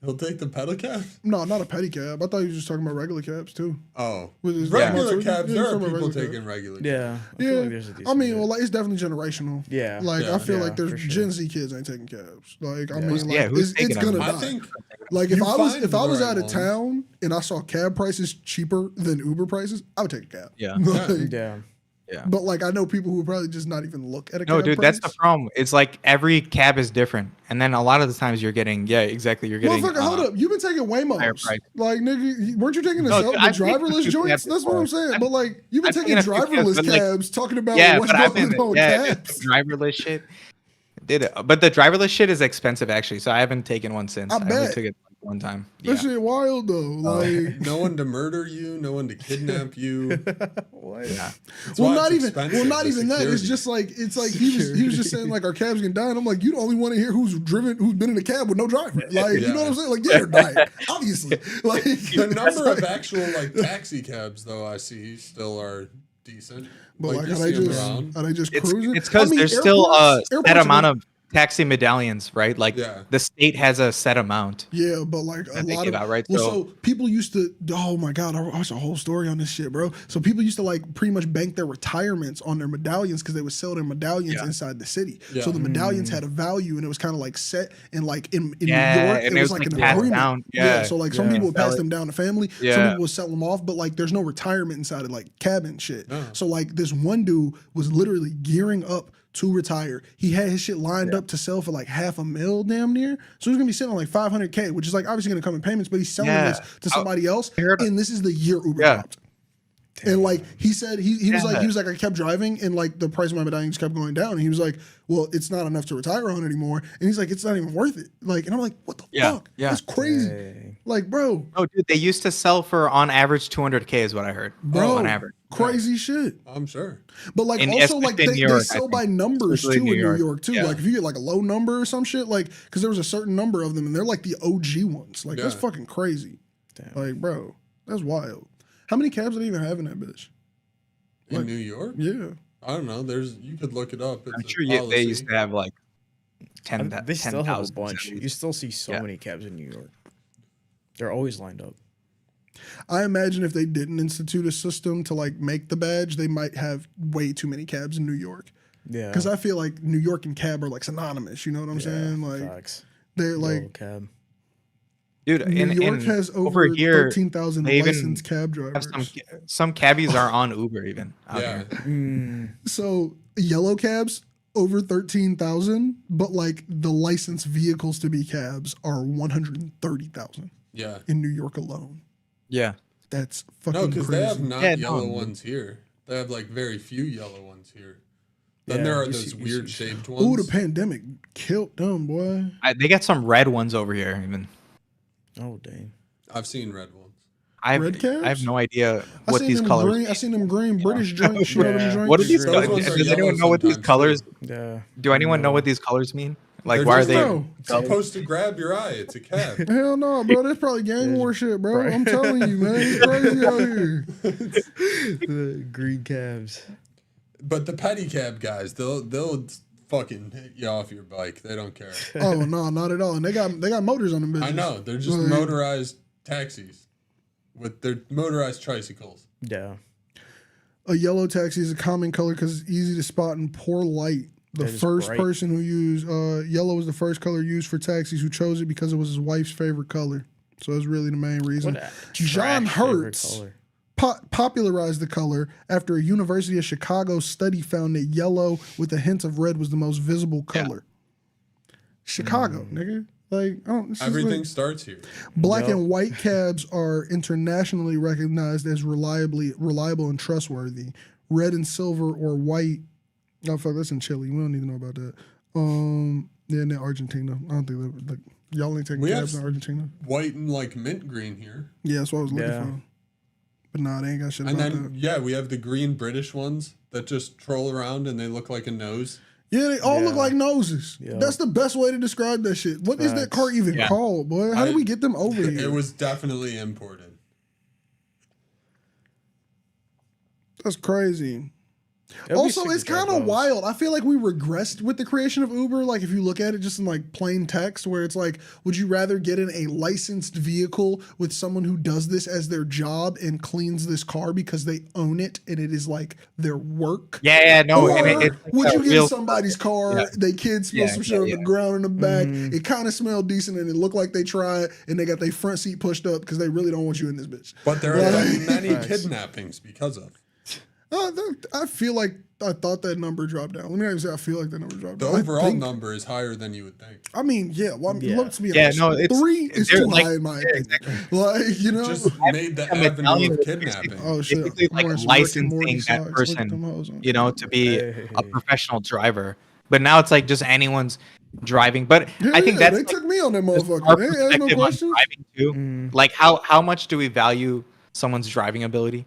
He'll take the pedicab? No, not a pedicab. I thought he was just talking about regular cabs too. Oh. With his- Regular Yeah. cabs, Yeah, there he's are talking about people regular taking regular cabs. Yeah. I feel like there's a decent I mean, bit. well, like, it's definitely generational. Yeah. Like, I feel Yeah, like there's for sure. Gen Z kids ain't taking cabs. Like, I mean, Who's- like, yeah, who's it's taking gonna them? die. I think Like, if you I was find if I the was right out of ones. town and I saw cab prices cheaper than Uber prices, I would take a cab. Yeah. Like, Yeah. Yeah. But like, I know people who would probably just not even look at a cab. No, dude, price. that's the problem. It's like every cab is different, and then a lot of the times you're getting, exactly, you're getting. Motherfucker, hold up. You've been taking higher Waymos. price. Like, nigga, weren't you taking the, No, dude, I've taken driverless a few joints? cabs That's what I'm before. saying. But like, you've been I've taking taken a few cabs, driverless but, like, cabs, talking about Yeah, what's but I've going been, on cabs. driverless shit. Did it, but the driverless shit is expensive actually, so I haven't taken one since. I only bet. took it one time. That shit wild though. Like, no one to murder you, no one to kidnap you. What? Yeah. That's well, why not it's even expensive, not the even that. It's security. just like he was just saying like our cabs can die, and I'm like, you the only one in here who's been in a cab with no driver. Like, you know what I'm saying? Like, yeah, they're dying, obviously. Like, The number of actual like taxi cabs though I see still are decent. but like, you are see 'em they around. just cruising? It's because I mean, there's still a airports set are amount gonna- of taxi medallions, right? Like the state has a set amount. Yeah, but like a that they lot give of out, right? well, So- so people used to. Oh my god, I watched a whole story on this shit, bro. So people used to like pretty much bank their retirements on their medallions because they would sell their medallions inside the city. Yeah. So the medallions had a value, and it was kind of like set and like in New Yeah, York, and it was like an passed agreement. down. Yeah. Yeah. So like some Yeah. people would Sell pass it. them down to family. Some Yeah. people would sell them off, but like there's no retirement inside of like cabin shit. Yeah. So like this one dude was literally gearing up to retire. He had his shit lined up to sell for like $500,000 damn near. So he's gonna be sitting on like $500K, which is like obviously gonna come in payments, but he's selling Yeah. this to somebody else. heard- And this is the year Uber Yeah. dropped. And like he said, he was Yeah. like I kept driving and like the price of my medallion just kept going down. And he was like, well, it's not enough to retire on anymore. And he's like, it's not even worth it. Like, and I'm like, what the fuck? Yeah. That's crazy. Dang. Like, bro, Oh, dude, they used to sell for on average 200K is what I heard. bro, on average. crazy shit. I'm sure. But like In- also like especially in they New York, I sell think. by numbers too Especially in in New New York too. Yeah. Like if you get like a low number or some shit, like because there was a certain number of them and they're like the OG ones. Like that's Yeah. fucking crazy. Damn. Like bro, that's wild. How many cabs do they even have in that bitch? In Like- New York? Yeah. I don't know. You could look it up. It's I'm a sure they policy. used to have like 10. They still have a 10,000 bunch. at least. You still see so Yeah. many cabs in New York. They're always lined up. I imagine if they didn't institute a system to like make the badge, they might have way too many cabs in New York. Yeah. Because I feel like New York and cab are like synonymous. You know what I'm saying? Like facts. they're Yellow like cab. Dude, New York has over here, 13,000 they even licensed cab have drivers. some cabbies are on Uber even. out Yeah. here. So yellow cabs over 13,000, but like the licensed vehicles to be cabs are 130,000. Yeah. In New York alone. Yeah. That's fucking crazy. No, because they have not yellow ones here. They have like very few yellow ones here. Then there are those weird shaped ones. Ooh, the pandemic killed them, boy. They got some red ones over here even. Oh, dang. I've seen red ones. I have no idea what these colors. I seen them green British joints. What are these colors? Does anyone know what these colors? Yeah. Do anyone know what these colors mean? Like, why are they supposed to grab your eye? It's a cab. Hell no, bro. That's probably gang war shit, bro. I'm telling you, man. It's crazy out here. The green cabs. But the pedicab guys, they'll fucking hit you off your bike. They don't care. Oh no, not at all. And they got motors on them. I know. They're just motorized taxis with their motorized tricycles. Yeah. A yellow taxi is a common color because it's easy to spot in poor light. The first person who used yellow was the first color used for taxis, who chose it because it was his wife's favorite color. So that's really the main reason. John Hertz popularized the color after a University of Chicago study found that yellow with a hint of red was the most visible color. Yeah. Chicago, nigga. Like, everything starts here. Black and white cabs are internationally recognized as reliable and trustworthy. Red and silver or white. Oh fuck, that's in Chile. We don't need to know about that. Yeah, in Argentina. I don't think like y'all ain't taking cabs in Argentina. White and like mint green here. Yeah, that's what I was looking for. But nah, they ain't got shit and about then, that. We have the green British ones that just troll around and they look like a nose. Yeah, they all look like noses. Yeah. That's the best way to describe that shit. What is that car even called, boy? How did we get them over here? It was definitely imported. That's crazy. Also, it's kind of wild. I feel like we regressed with the creation of Uber. Like, if you look at it just in like plain text, where it's like, would you rather get in a licensed vehicle with someone who does this as their job and cleans this car because they own it and it is like their work? Yeah, no. Or would you get in somebody's car, they kids spill some shit on the ground in the back, it kind of smelled decent and it looked like they tried and they got their front seat pushed up because they really don't want you in this bitch. But there are many kidnappings because of. I feel like I thought that number dropped down. Let me say I feel like that number dropped down. The overall number is higher than you would think. I mean, let's be honest. No, 3 is too high in my opinion. Exactly. Like, you know, just made the avenue of kidnapping. Oh shit! Basically, like licensing that person, you know, to be a professional driver. But now it's like just anyone's driving. But I think that's they took me on that motherfucker. Our they asked no questions. Driving too. Like how much do we value someone's driving ability?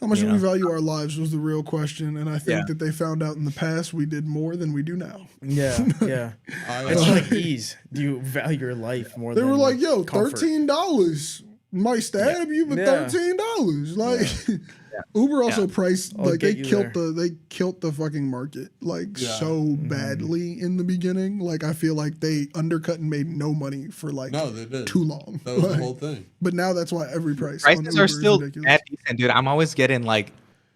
How much do we value our lives was the real question, and I think that they found out in the past we did more than we do now. Yeah. It's like ease. Do you value your life more? They than were like, "Yo, comfort? $13 might stab you, but $13." Like Uber also priced like they killed the fucking market so badly in the beginning. Like I feel like they undercut and made no money for too long. That was the whole thing. But now that's why every prices are still that decent, dude. I'm always getting like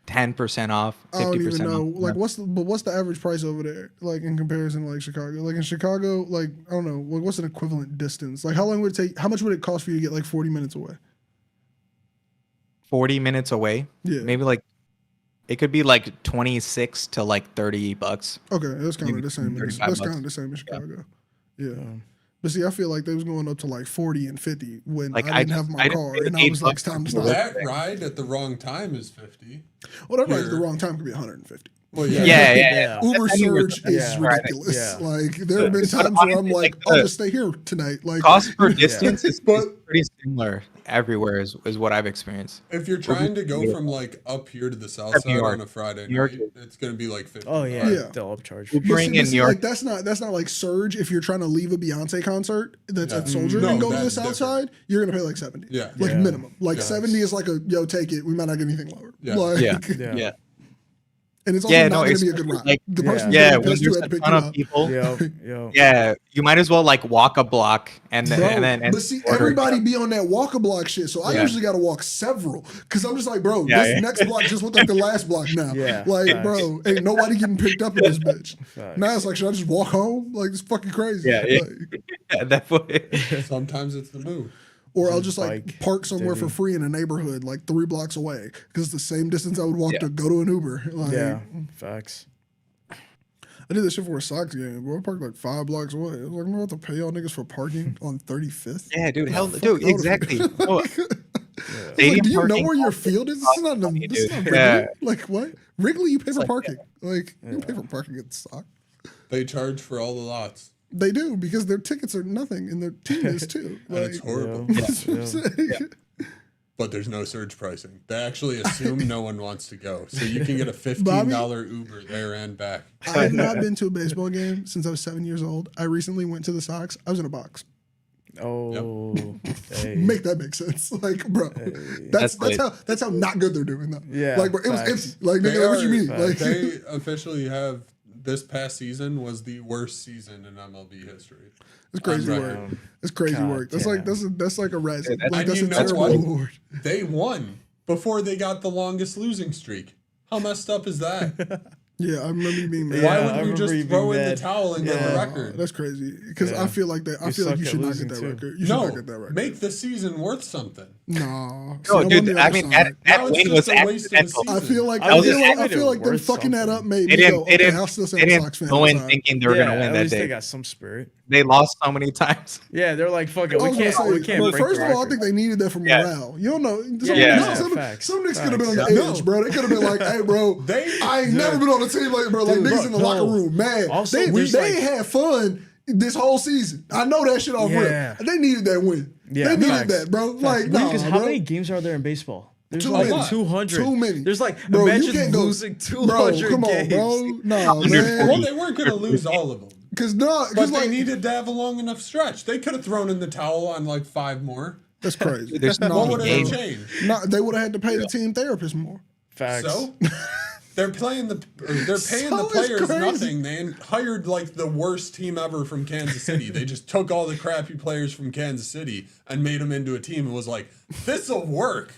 10% off, 50% I don't even know. off. Like what's the average price over there? Like in comparison to like Chicago? Like in Chicago, like I don't know, what's an equivalent distance? Like how long would it take? How much would it cost for you to get like 40 minutes away? 40 minutes away. Yeah. Maybe like it could be like 26 to like $30. Okay, that's kind of the same. That's kind of the same in Chicago. Yeah. But see, I feel like they was going up to like 40 and 50 when I didn't have my car, and I was like, "It's time to stop." That ride at the wrong time is 50. Well, that ride at the wrong time could be 150. Well, yeah. Uber surge is ridiculous. Yeah. Like there have been times where I'm like, I'll just stay here tonight. Like cost per distance is pretty similar everywhere is what I've experienced. If you're trying to go from like up here to the south side on a Friday night, it's gonna be like 50. Oh yeah, they'll upcharge. Like that's not like surge. If you're trying to leave a Beyonce concert that's at Soldier and go to the south side, you're gonna pay like 70. Yeah, like minimum. Like 70 is like a take it. We might not get anything lower. Yeah. And it's also not going to be a good ride. Like, the person when there's a ton of people, you might as well like walk a block and then. But see, everybody be on that walk a block shit. So I usually got to walk several because I'm just like, bro, this next block just looked like the last block now. Like, bro, ain't nobody getting picked up in this bitch. Now it's like, should I just walk home? Like, it's fucking crazy. Sometimes it's the move. Or I'll just like park somewhere for free in a neighborhood like 3 blocks away because it's the same distance I would walk to go to an Uber. Facts. I did this shit for a Sox game, bro. I parked like 5 blocks away. I was like, I'm about to pay y'all niggas for parking on 35th. Yeah, dude. Dude, exactly. Oh, like, do you know where your field is? This is not Wrigley. Like what? Wrigley, you pay for parking. Like you pay for parking at the Sox. They charge for all the lots. They do because their tickets are nothing and their team is too. And it's horrible. But there's no surge pricing. They actually assume no one wants to go. So you can get a $15 Uber there and back. I have not been to a baseball game since I was 7 years old. I recently went to the Sox. I was in a box. Oh, hey. Make that make sense, like, bro. Hey. That's how not good they're doing though. Yeah, like, bro, it was empty. Like, nigga, what you mean? Like, they officially have this past season was the worst season in MLB history. It's crazy work. It's crazy work. That's like that's like a res. Like that's a terrible award. They won before they got the longest losing streak. How messed up is that? Yeah, I remember you being mad. Why wouldn't you just throw in the towel and get the record? That's crazy. Because I feel like that. I feel like you should not get that record. You should not get that record. Make the season worth something. No, dude. I mean, that win was accidental. I feel like them fucking that up made me go. Okay, I'll still say I'm a Sox fan. Go in thinking they were gonna win that day. They got some spirit. They lost so many times. Yeah, they're like, fuck it, we can't. First of all, I think they needed that for morale. You don't know. Some niggas could have been on the edge, bro. They could have been like, hey, bro, I ain't never been on a team like, bro. Like niggas in the locker room, mad. They had fun this whole season. I know that shit off rip. They needed that win. They needed that, bro. Like, because how many games are there in baseball? There's like 200. Too many. There's like, bro, imagine losing 200 come on, games. Bro. No, man. Well, they weren't going to lose all of them. But they needed to have a long enough stretch. They could have thrown in the towel on like 5 more. That's crazy. What would have changed? They would have had to pay the team therapist more. Facts. So they're paying the players nothing. They hired like the worst team ever from Kansas City. They just took all the crappy players from Kansas City and made them into a team and was like, this'll work.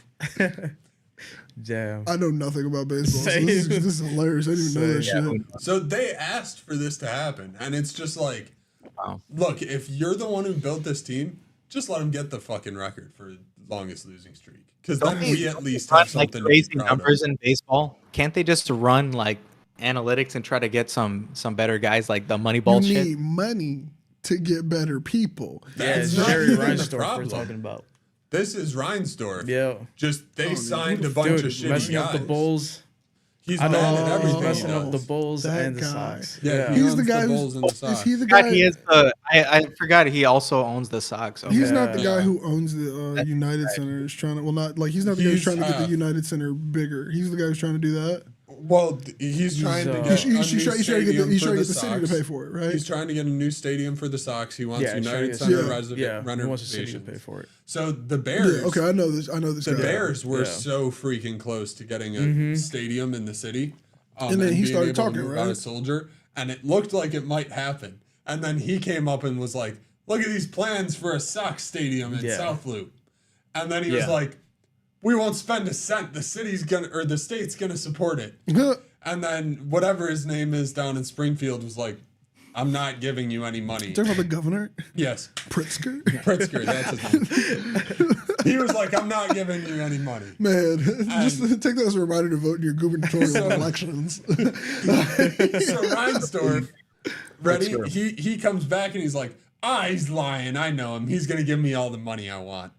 Damn. I know nothing about baseball. So this is hilarious. I didn't even know that shit. So they asked for this to happen, and it's just like, look, if you're the one who built this team, just let them get the fucking record for longest losing streak. Because then we at least have something crazy numbers in baseball. Can't they just run like analytics and try to get some better guys like the Moneyball shit? You need money to get better people. That's Jerry Reinsdorf we're talking about. This is Reinsdorf. Yeah. Just they signed a bunch of shitty messing guys. Up the Bulls. He's bad at everything. Messing up the Bulls and the Sox. Yeah, he's the guy who's in the Sox. Is he the guy? He is the. I forgot he also owns the Sox. Okay. He's not the guy who owns the United Center. Is trying to not like he's not the guy who's trying to get the United Center bigger. He's the guy who's trying to do that. Well, he's trying to get he's trying to get the city to pay for it, right? He's trying to get a new stadium for the Sox. He wants United Center renovations. He wants the city to pay for it. So the Bears. Okay, I know this. The Bears were so freaking close to getting a stadium in the city. And then he started talking, right? About a soldier, and it looked like it might happen. And then he came up and was like, "Look at these plans for a Sox stadium in South Loop." And then he was like, "We won't spend a cent. The state's gonna support it." And then whatever his name is down in Springfield was like, "I'm not giving you any money." Talking about the governor? Yes. Pritzker? Pritzker, that's his name. He was like, "I'm not giving you any money." Man, just take that as a reminder to vote in your gubernatorial elections. So Reinsdorf, ready? He comes back and he's like, he's lying. I know him. He's going to give me all the money I want.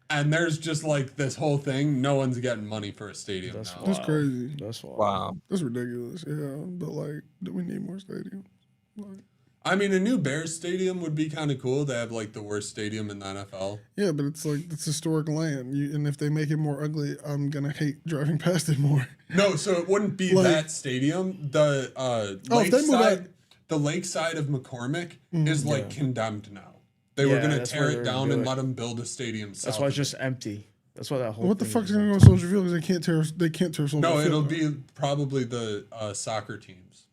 And there's just like this whole thing. No one's getting money for a stadium now. That's crazy. That's wild. Wow. That's ridiculous. Yeah, but like, do we need more stadiums? Like, I mean, a new Bears stadium would be kind of cool. They have like the worst stadium in the NFL. Yeah, but it's like it's historic land, and if they make it more ugly, I'm gonna hate driving past it more. No, so it wouldn't be that stadium. The lakeside of McCormick is like condemned now. They were gonna tear it down and let them build a stadium. That's why it's just empty. That's why that whole. What the fuck is gonna go on Soldier Field? Because they can't tear Soldier Field. No, it'll be probably the soccer teams.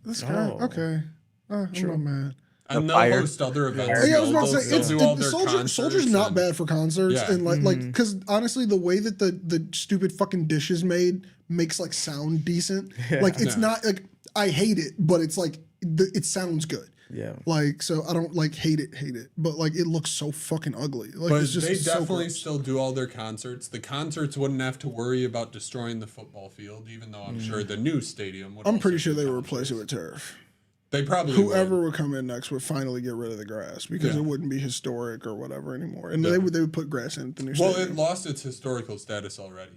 This guy. Okay. I'm not mad. And they'll host other events. Yeah, I was about to say, Soldier's not bad for concerts, and like, because honestly, the way that the stupid fucking dish is made makes like sound decent. Like it's not like I hate it, but it's like it sounds good. Yeah. Like, so I don't like hate it, but like it looks so fucking ugly. Like, But it's just they so definitely gross. still do all their concerts. The concerts wouldn't have to worry about destroying the football field, even though I'm sure the new stadium would. I'm pretty sure also they do would replace it concerts. with turf. They probably Whoever would. would come in next would finally get rid of the grass because Yeah. it wouldn't be historic or whatever anymore. And Yeah. they would put grass in at the new Well, stadium. it lost its historical status already.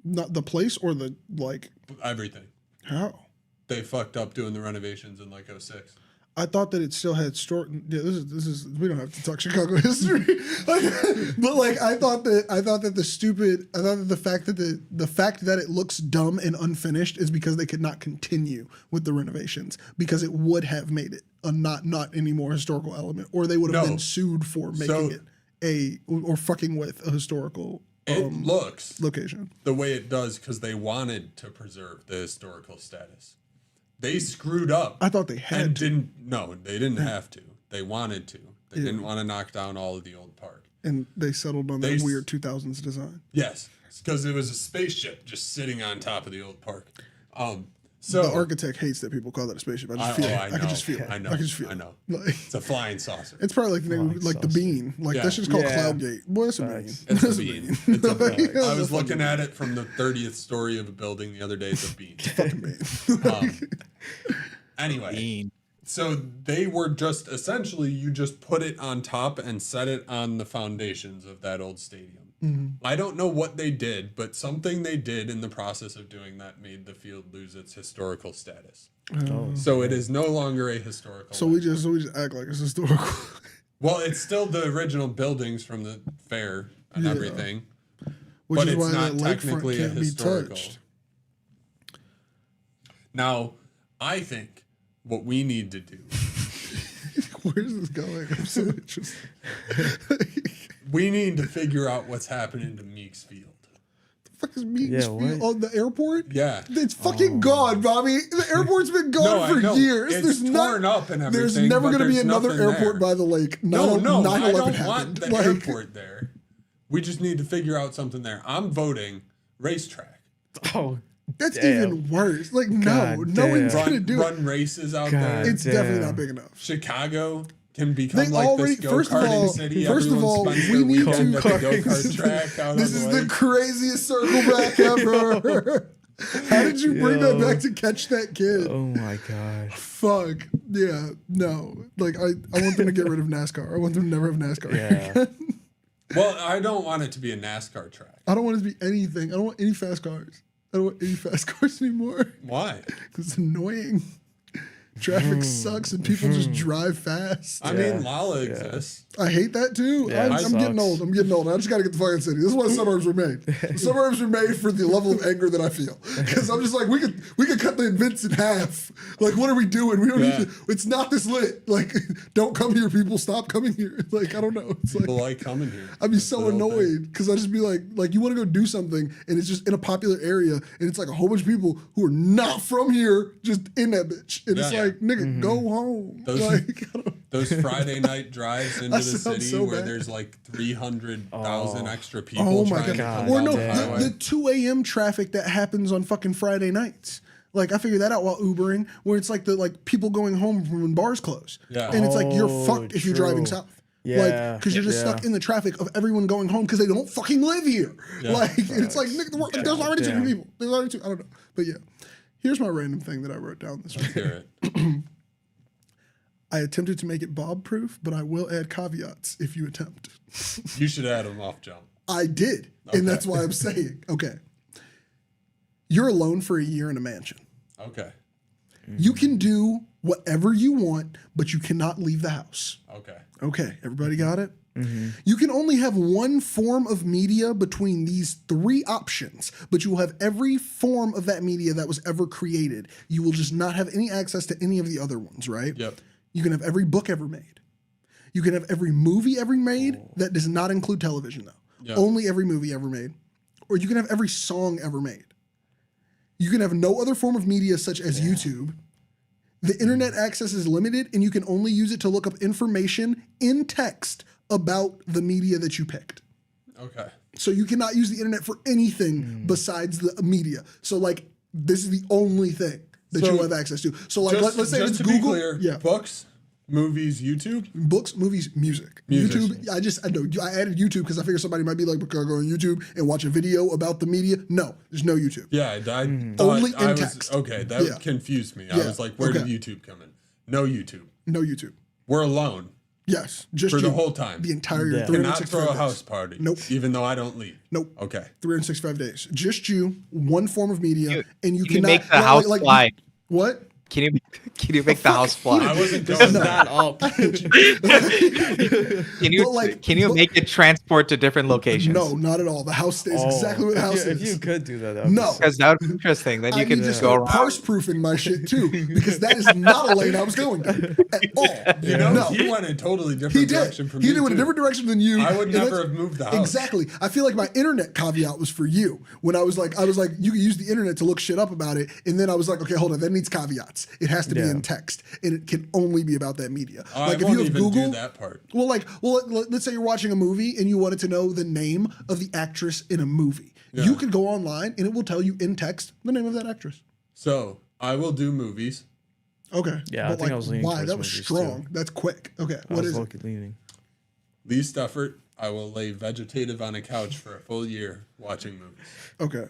Not the place or the like. Everything. How? They fucked up doing the renovations in like 06. I thought that it still had store. Yeah, this is. We don't have to talk Chicago history, but like I thought that the fact that it looks dumb and unfinished is because they could not continue with the renovations because it would have made it a not any more historical element, or they would have been sued for making it or fucking with a historical. It looks location the way it does because they wanted to preserve the historical status. They screwed up. I thought they had and to. They didn't have to. They wanted to. They didn't want to knock down all of the old park. And they settled on that weird 2000s design. Yes, because it was a spaceship just sitting on top of the old park. So the architect hates that people call that a spaceship. I just feel it. I can just feel it. I know. I can just feel it. I know. Like, it's a flying saucer. it's probably like the name, like the bean. Like that shit's called Cloudgate. Boy, it's a bean. It's a bean. It's a bean. I was looking at it from the 30th story of a building the other day. It's a bean. Fucking bean. Anyway, so they were just essentially you just put it on top and set it on the foundations of that old stadium. Mm-hmm. I don't know what they did, but something they did in the process of doing that made the field lose its historical status. So it is no longer a historical. So we just act like it's historical. Well, it's still the original buildings from the fair and everything, Which but is it's why not that lakefront technically a can't be historical. touched. Now, I think what we need to do. Where's this going? I'm so interested. We need to figure out what's happening to Meeks Field. The fuck is Meeks Field? Oh, the airport? Yeah. It's fucking gone, Bobby. The airport's been gone for years. It's torn up and everything. There's never going to be another nothing airport there. by the lake. No, I don't happened. want the airport there. We just need to figure out something there. I'm voting racetrack. Oh, that's even worse. Like, no one's going to do it. Run races out there. It's definitely not big enough. Chicago can become They like already- this first of go-karting all- city. first of Everyone all, spends we their need weekend to- at the go-kart track out This on is the the lake. craziest circle back ever. How did you bring that back to catch that kid? Oh my god. Fuck. Yeah. No. Like I want them to get rid of NASCAR. I want them to never have NASCAR. Yeah. again. Well, I don't want it to be a NASCAR track. I don't want it to be anything. I don't want any fast cars. I don't want any fast cars anymore. Why? It's annoying. Traffic sucks and people just drive fast. I mean, Lala exists. I hate that too. Yeah, I'm it getting sucks. old. I just got to get the fucking city. This is why suburbs were made. The suburbs were made for the level of anger that I feel. Because I'm just like, we could cut the events in half. Like, what are we doing? We don't need to. It's not this lit. Like, don't come here, people. Stop coming here. Like, I don't know. It's People like like coming here. I'd be That's so the whole thing. annoyed because I just be like you want to go do something and it's just in a popular area and it's like a whole bunch of people who are not from here just in that bitch. And it's Yeah. like, nigga, go home. Those- Like, I don't, Those Friday night drives into the sounds city so where bad. there's like 300,000 extra people oh my trying god. to come Or down no, the highway. the 2 a.m. traffic that happens on fucking Friday nights. Like I figured that out while Ubering, where it's like the people going home from when bars close. Yeah. And it's like you're Oh, fucked if you're driving true. south. Yeah. Because you're just stuck in the traffic of everyone going home because they don't fucking live here. Yeah. Like, and it's like, nigga, there's already too Damn. many people. There's already I don't know. But yeah. Here's my random thing that I wrote down this week. Hear it. I attempted to make it Bob proof, but I will add caveats if you attempt. You should add them off jump. I did. And that's why I'm saying, okay. You're alone for a year in a mansion. Okay. You can do whatever you want, but you cannot leave the house. Okay. Okay, everybody got it? You can only have one form of media between these three options, but you will have every form of that media that was ever created. You will just not have any access to any of the other ones, right? Yep. You can have every book ever made. You can have every movie ever made. That does not include television, though. Yep. Only every movie ever made. Or you can have every song ever made. You can have no other form of media such as YouTube. The internet access is limited, and you can only use it to look up information in text about the media that you picked. Okay. So you cannot use the internet for anything besides the media. So like this is the only thing that So you have access to. So like let's say just it's to Google. be clear, Yeah. books, Movies, YouTube? Books, movies, music. YouTube, I added YouTube because I figured somebody might be like, can I go on YouTube and watch a video about the media? No, there's no YouTube. Yeah, only in text. Okay, that confused me. I was like, where did YouTube come in? No YouTube. No YouTube. We're alone. Yes, just for the whole time. The entire year. Cannot throw a house party. Nope. Even though I don't leave. Nope. Okay. 365 days. Just you, one form of media, and you cannot make the house fly. What? Can you make the house fly? I wasn't going that up. Can you make it transport to different locations? No, not at all. The house stays exactly where the house is. If you could do that, no, because that would be interesting. Then you can just go around parse proofing my shit too, because that is not a lane I was going down at all. You know, he went in a totally different direction from me. He went a different direction than you. I would never have moved the house. Exactly. I feel like my internet caveat was for you. When I was like, you can use the internet to look shit up about it, and then I was like, okay, hold on, that needs caveats. It has to be in text, and it can only be about that media. Like if you have Google, do that part. Well, let's say you're watching a movie and you wanted to know the name of the actress in a movie. Yeah. You could go online and it will tell you in text the name of that actress. So I will do movies. Okay. Yeah, I think I was leaning. Why? That was strong. Too. That's quick. Okay. What is it? Leaning. Least effort. I will lay vegetative on a couch for a full year watching movies. Okay.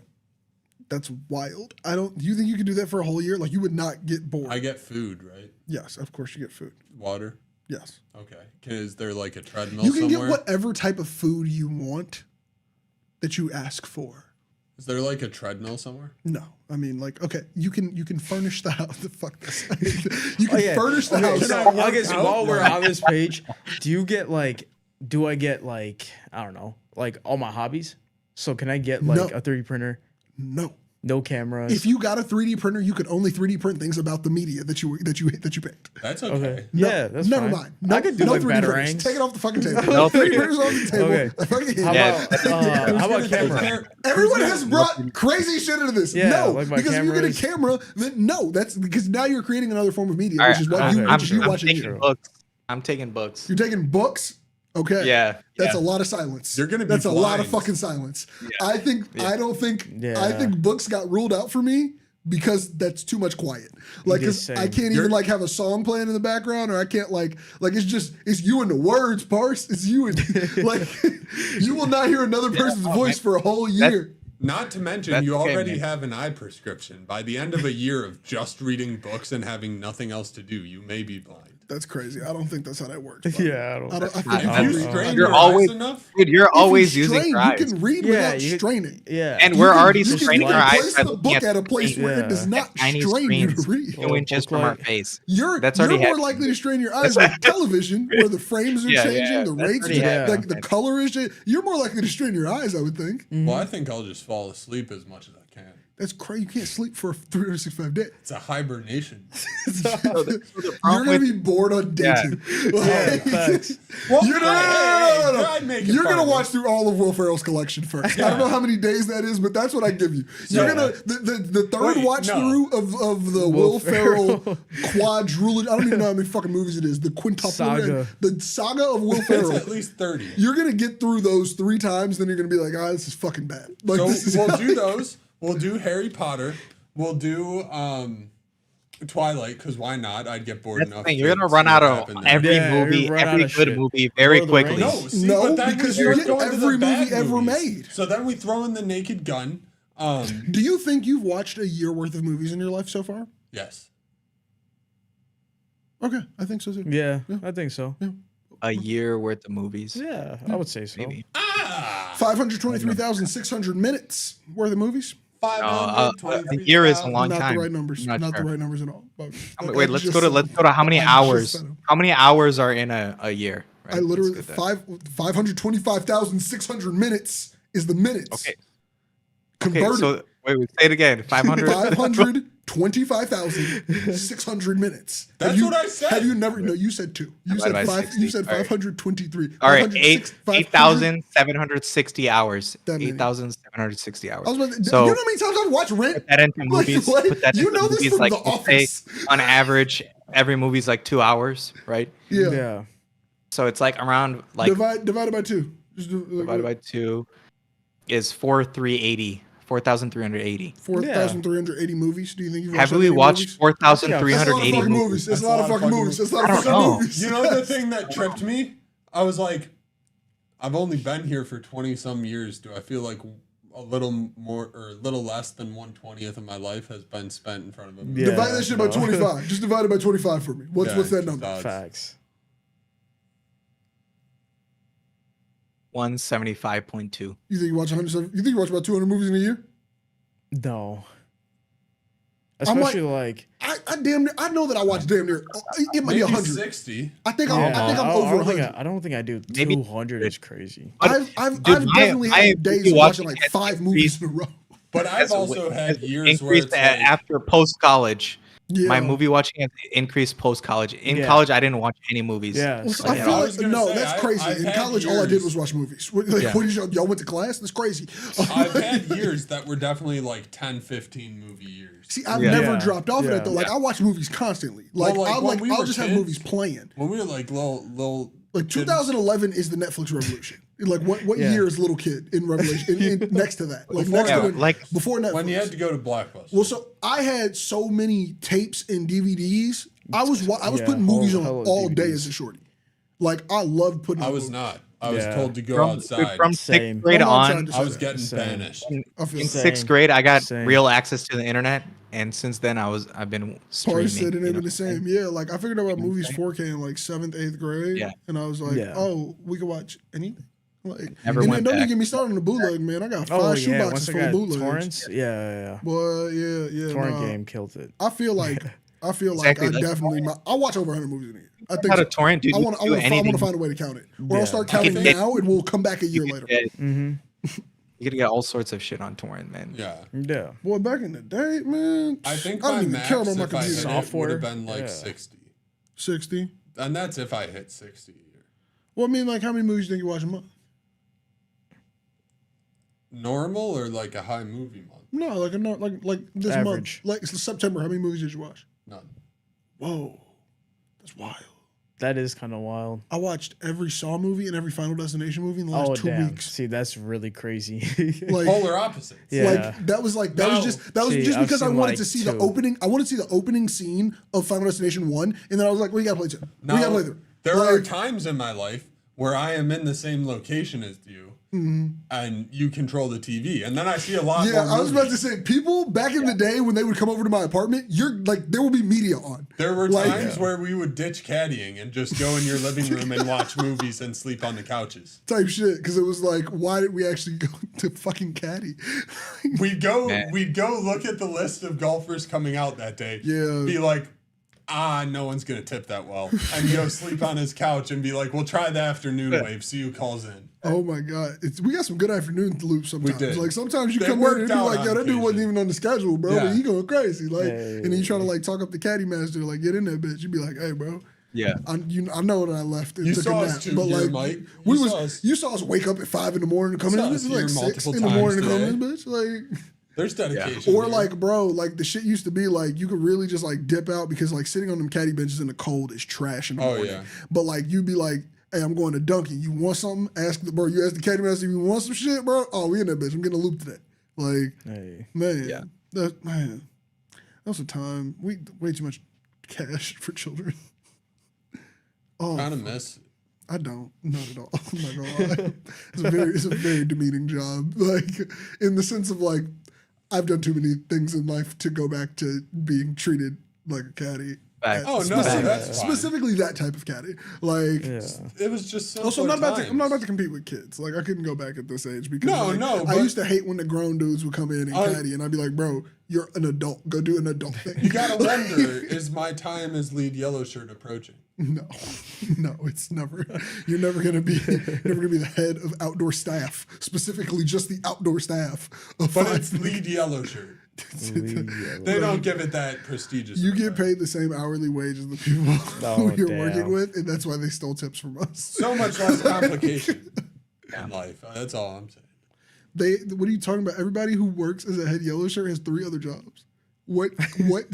That's wild. Do you think you could do that for a whole year? Like, you would not get bored. I get food, right? Yes, of course you get food. Water? Yes. Okay. Is there like a treadmill You can somewhere? get whatever type of food you want that you ask for. Is there like a treadmill somewhere? No. I mean, like, okay, you can furnish the house. Fuck this. You can furnish the house. So I guess while we're on this page, do I get like, I don't know, like all my hobbies? So can I get like a 3D printer? No. No cameras. If you got a 3D printer, you could only 3D print things about the media that you picked. That's okay. Yeah, that's never fine. mind. No, I could do like 3D Batarang. printers. Take it off the fucking table. No 3D printers off the table. Okay. How about camera? Everyone has brought crazy shit into this. Yeah, no, like because if you get a camera, then no. That's because now you're creating another form of media, which is what you watching. I'm taking books. You're taking books. Okay. Yeah. That's a lot of silence. You're gonna be That's blind. a lot of fucking silence. Yeah. I think books got ruled out for me because that's too much quiet. Like, cause I can't even like have a song playing in the background, or I can't like it's you and the words, Parse. It's you and like you will not hear another person's voice for a whole year. Not to mention, you already have an eye prescription. By the end of a year of just reading books and having nothing else to do, you may be blind. That's crazy. I don't think that's how that works. Yeah, I don't. If you strain your eyes enough, dude, you're always using your eyes. You can read without straining. Yeah, and we're already straining our eyes. Place the book at a place where it does not strain you to read. 2 inches from our face. You're more likely to strain your eyes with television, where the frames are changing, the rates, like the color is changing. You're more likely to strain your eyes, I would think. Well, I think I'll just fall asleep as much as I can. That's crazy. You can't sleep for 365 days. It's a hibernation. You're gonna be bored on day 2. Well, you're gonna watch through all of Will Ferrell's collection first. I don't know how many days that is, but that's what I give you. You're gonna the third watch through of the Will Ferrell quadrilogy. I don't even know how many fucking movies it is. The quintuple, the saga of Will Ferrell. It's at least 30. You're gonna get through those 3 times, then you're gonna be like, this is fucking bad. Like, so we'll do those. We'll do Harry Potter. We'll do Twilight, because why not? I'd get bored enough. You're gonna run out of every movie, every good movie, very quickly. No, because you're getting every movie ever made. So then we throw in The Naked Gun. Do you think you've watched a year worth of movies in your life so far? Yes. Okay, I think so too. Yeah, I think so. Yeah. A year worth of movies. Yeah, I would say so. Maybe. 523,600 minutes worth of movies. A year is a long time. Not the right numbers. Not the right numbers at all. Wait, let's go to how many hours? How many hours are in a year? Right? I literally 525,600 minutes is the minutes. Okay. Converted. So wait, say it again. 525,600 minutes. That's what I said. Have you never? No, you said 2. You said 5. You said 523. All right, 8,760 hours. 8,760 hours. So, you know how many times I've watched Rent? Put that into movies. Put that into movies. Like, The Office. On average, every movie's like 2 hours, right? Yeah. So it's like around like divided by 2. Divided by 2 is 4,380. 4,380. 4,380 movies. Do you think you've Have watched we movies? watched That's 4,380 a lot of fucking movies? movies. That's a lot of fucking movies. That's a lot of fucking know. movies. You know the thing that tripped me? I was like, I've only been here for 20 some years. Do I feel like a little more or a little less than 1/20th of my life has been spent in front of a movie? Yeah, Divide that shit by 25. Just divide it by 25 for me. What's that number? Facts. 175.2. You think you watch 107? You think you watch about 200 movies in a year? No. Especially like I damn near, I know that I watch damn near. It might be 100. 60. I think I'm over 100. I don't think I do. Maybe 200 is crazy. I've definitely had days of watching like 5 movies in a row. But I've also had years where increased it's like, after post college. Yeah. My movie watching has increased post college. In college, I didn't watch any movies. Yeah. Well, I feel like, no, that's crazy. In college, all I did was watch movies. What did y'all went to class? That's crazy. I've had years that were definitely like 10, 15 movie years. See, I've never dropped off of that though. Like I watch movies constantly. Like, I'll just have movies playing. When we were like little like 2011 is the Netflix revolution. Like what year is Little Kid in Revelation? Next to that, before Netflix. When you had to go to Blockbuster. Well, so I had so many tapes and DVDs. I was putting movies on all day as a shorty. Like I loved putting. I was not. I was told to go outside. From 6th grade on, I was getting banished. In 6th grade, I got real access to the internet, and since then, I've been streaming. Said it been the same. Yeah, like I figured out about movies 4K in like 7th, 8th grade. Yeah, and I was like, oh, we could watch anything. Like, and then don't even get me started on the bootleg, man. I got 5 shoeboxes full of bootlegs. Torrents? Yeah. Boy, yeah. Torrent game killed it. I feel like I definitely. I watch over 100 movies in a year. I think a torrent, dude. I want to find a way to count it, or I'll start counting now, and we'll come back a year later. You could get all sorts of shit on torrent, man. Yeah. Boy, back in the day, man. I think I my don't even max care about my if I computer. hit it would have been like 60. 60. And that's if I hit 60 a year. Well, I mean, like, how many movies do you think you watch a month? Normal or like a high movie month? No, like this Average. month, like September. How many movies did you watch? None. Whoa, that's wild. That is kind of wild. I watched every Saw movie and every Final Destination movie in the last 2 weeks. See, that's really crazy. Like, polar opposites. Yeah. Like that was just because I wanted to see the opening. I wanted to see the opening scene of Final Destination 1, and then I was like, we gotta play 2. We gotta play 3. There are times in my life where I am in the same location as you. And you control the TV, and then I see a lot more. I was about to say, people back in the day when they would come over to my apartment, there will be media on. There were times where we would ditch caddying and just go in your living room and watch movies and sleep on the couches. Type shit, because it was like, why did we actually go to fucking caddy? We'd go look at the list of golfers coming out that day. Yeah. Be like, no one's gonna tip that well, and go sleep on his couch and be like, we'll try the afternoon wave. See who calls in. Oh my god, we got some good afternoon loops sometimes. We did. Like sometimes you come in and be like, yo, that dude wasn't even on the schedule, bro. But he going crazy, like, and then you try to like talk up the caddy master, like get in that bitch. You be like, hey, bro. Yeah, I know that I left and took a nap, too, but like Mike. You saw us wake up at 5 in the morning to come in. This is like 6 in the morning to come in, bitch. Like. There's dedication. Or like, bro, like the shit used to be like you could really just like dip out because like sitting on them caddy benches in the cold is trash in the morning. Yeah. But like you'd be like, hey, I'm going to Dunkin'. You want something? You ask the caddy master if you want some shit, bro. Oh, we in that bitch. I'm getting a loop today. Like, man, that was a time. Way too much cash for children. Kind of miss. I don't, not at all. I'm not gonna lie. It's a very demeaning job. Like in the sense of like, I've done too many things in life to go back to being treated like a caddy. That's specifically that type of caddy. Like it was just so. Also, I'm not about to compete with kids. Like I couldn't go back at this age because I used to hate when the grown dudes would come in and caddy, and I'd be like, bro, you're an adult. Go do an adult thing. You gotta wonder: is my time as lead yellow shirt approaching? No, it's never. You're never gonna be the head of outdoor staff, specifically just the outdoor staff. But it's lead yellow shirt. They don't give it that prestigious. You get paid the same hourly wage as the people who you're working with, and that's why they stole tips from us. So much less complication in life. That's all I'm saying. What are you talking about? Everybody who works as a head yellow shirt has 3 other jobs. What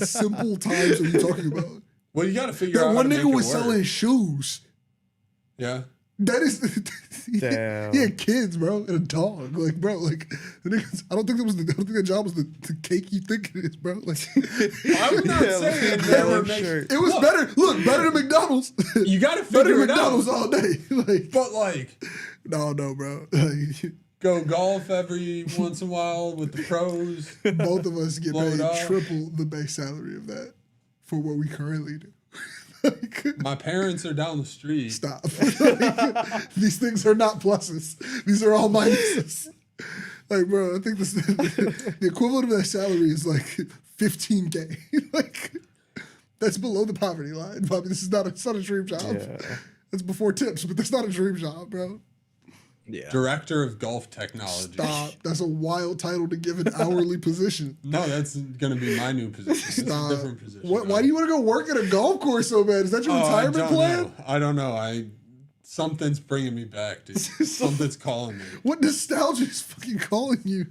simple times are you talking about? Well, you got to figure out. That one nigga was selling shoes. Yeah. That is, Damn. he had kids, bro, and a dog. Like, bro, like, the niggas, I don't think the job was the cake you think it is, bro. Like, I would not say it never it was better. Look, better than McDonald's. You got to better figure than it McDonald's out. all day. Like, But like, no, bro. Like, go golf every once in a while with the pros. both of us get Blow it paid off. triple the base salary of that for what we currently do. Like, My parents are down the street. stop. Like, these things are not pluses. These are all minuses. Like, bro, I think the equivalent of that salary is like $15K. Like, that's below the poverty line. Bobby, it's not a dream job. Yeah. That's before tips, but that's not a dream job, bro. Yeah. Director of Golf Technology. Stop. That's a wild title to give an hourly position. No, that's going to be my new position. It's a different position. Why do you want to go work at a golf course so bad? Is that your retirement plan? I don't know. Something's bringing me back, dude. Something's calling me. What nostalgia is fucking calling you?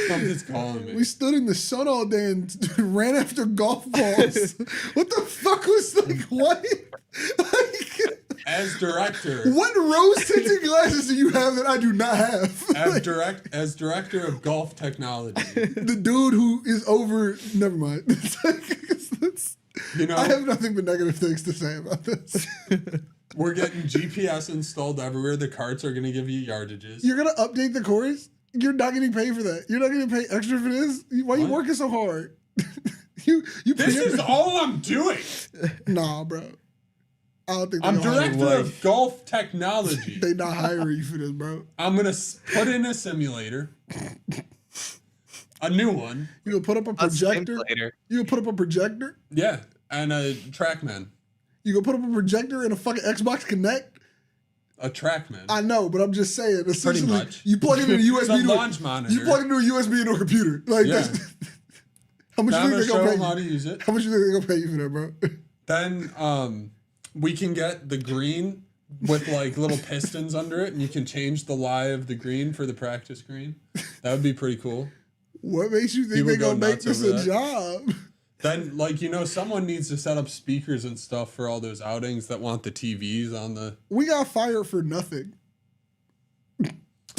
Something's calling me. We stood in the sun all day and ran after golf balls. What the fuck was like, what? Like, As director. what rose tinted glasses do you have that I do not have? As director of Golf Technology. The dude who is over. Never mind. You know, I have nothing but negative things to say about this. we're getting GPS installed everywhere. The carts are going to give you yardages. You're gonna update the course? You're not getting paid for that. You're not getting paid extra for this. Why are you working so hard? you This is all I'm doing. Nah, bro. I don't think I'm director of Golf Technology. They not hiring you for this, bro. I'm going to put in a simulator. A new one. You gonna put up a projector? You gonna put up a projector? Yeah. And a TrackMan. You gonna put up a projector and a fucking Xbox Connect? A TrackMan. I know, but I'm just saying. Essentially, much. you plug into a USB. It's a launch monitor. You plug into a USB into a computer. Like, Yeah. that's, how much I'm do you going to think show they're them gonna how pay to you? use it. How much do you think they're gonna pay you for that, bro? Then we can get the green with like little pistons under it, and you can change the lie of the green for the practice green. That would be pretty cool. What makes you think People they're go gonna make nuts this over a that. job? Then, like, you know, someone needs to set up speakers and stuff for all those outings that want the TVs on the. We got fired for nothing. Twice.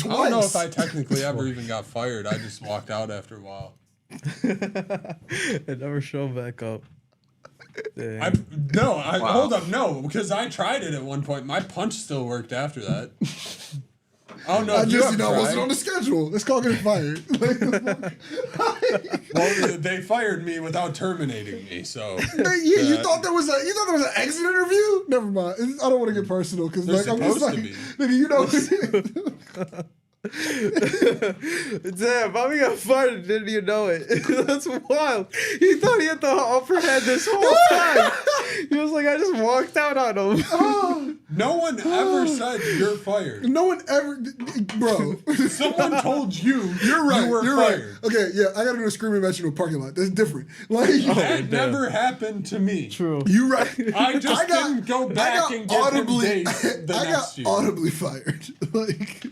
I don't know if I technically ever even got fired. I just walked out after a while. It never showed back up. Dang. Hold up, no, because I tried it at one point. My punch still worked after that. I don't know. I If just, you wasn't on the schedule. It's called getting fired. Well, they fired me without terminating me. So you thought there was an exit interview? Never mind. I don't want to get personal because like I'm just like, nigga, you know. Damn, Bobby got fired and didn't even know it. That's wild. He thought he had the upper hand this whole time. He was like, I just walked out on him. No one ever said you're fired. No one ever, bro. Someone told you You're right. you were You're fired. right. Okay, yeah, I gotta do a screaming match in a parking lot. That's different. Like That never happened to me. True. you right. I just didn't go back and give him dates the next year. Audibly fired. Like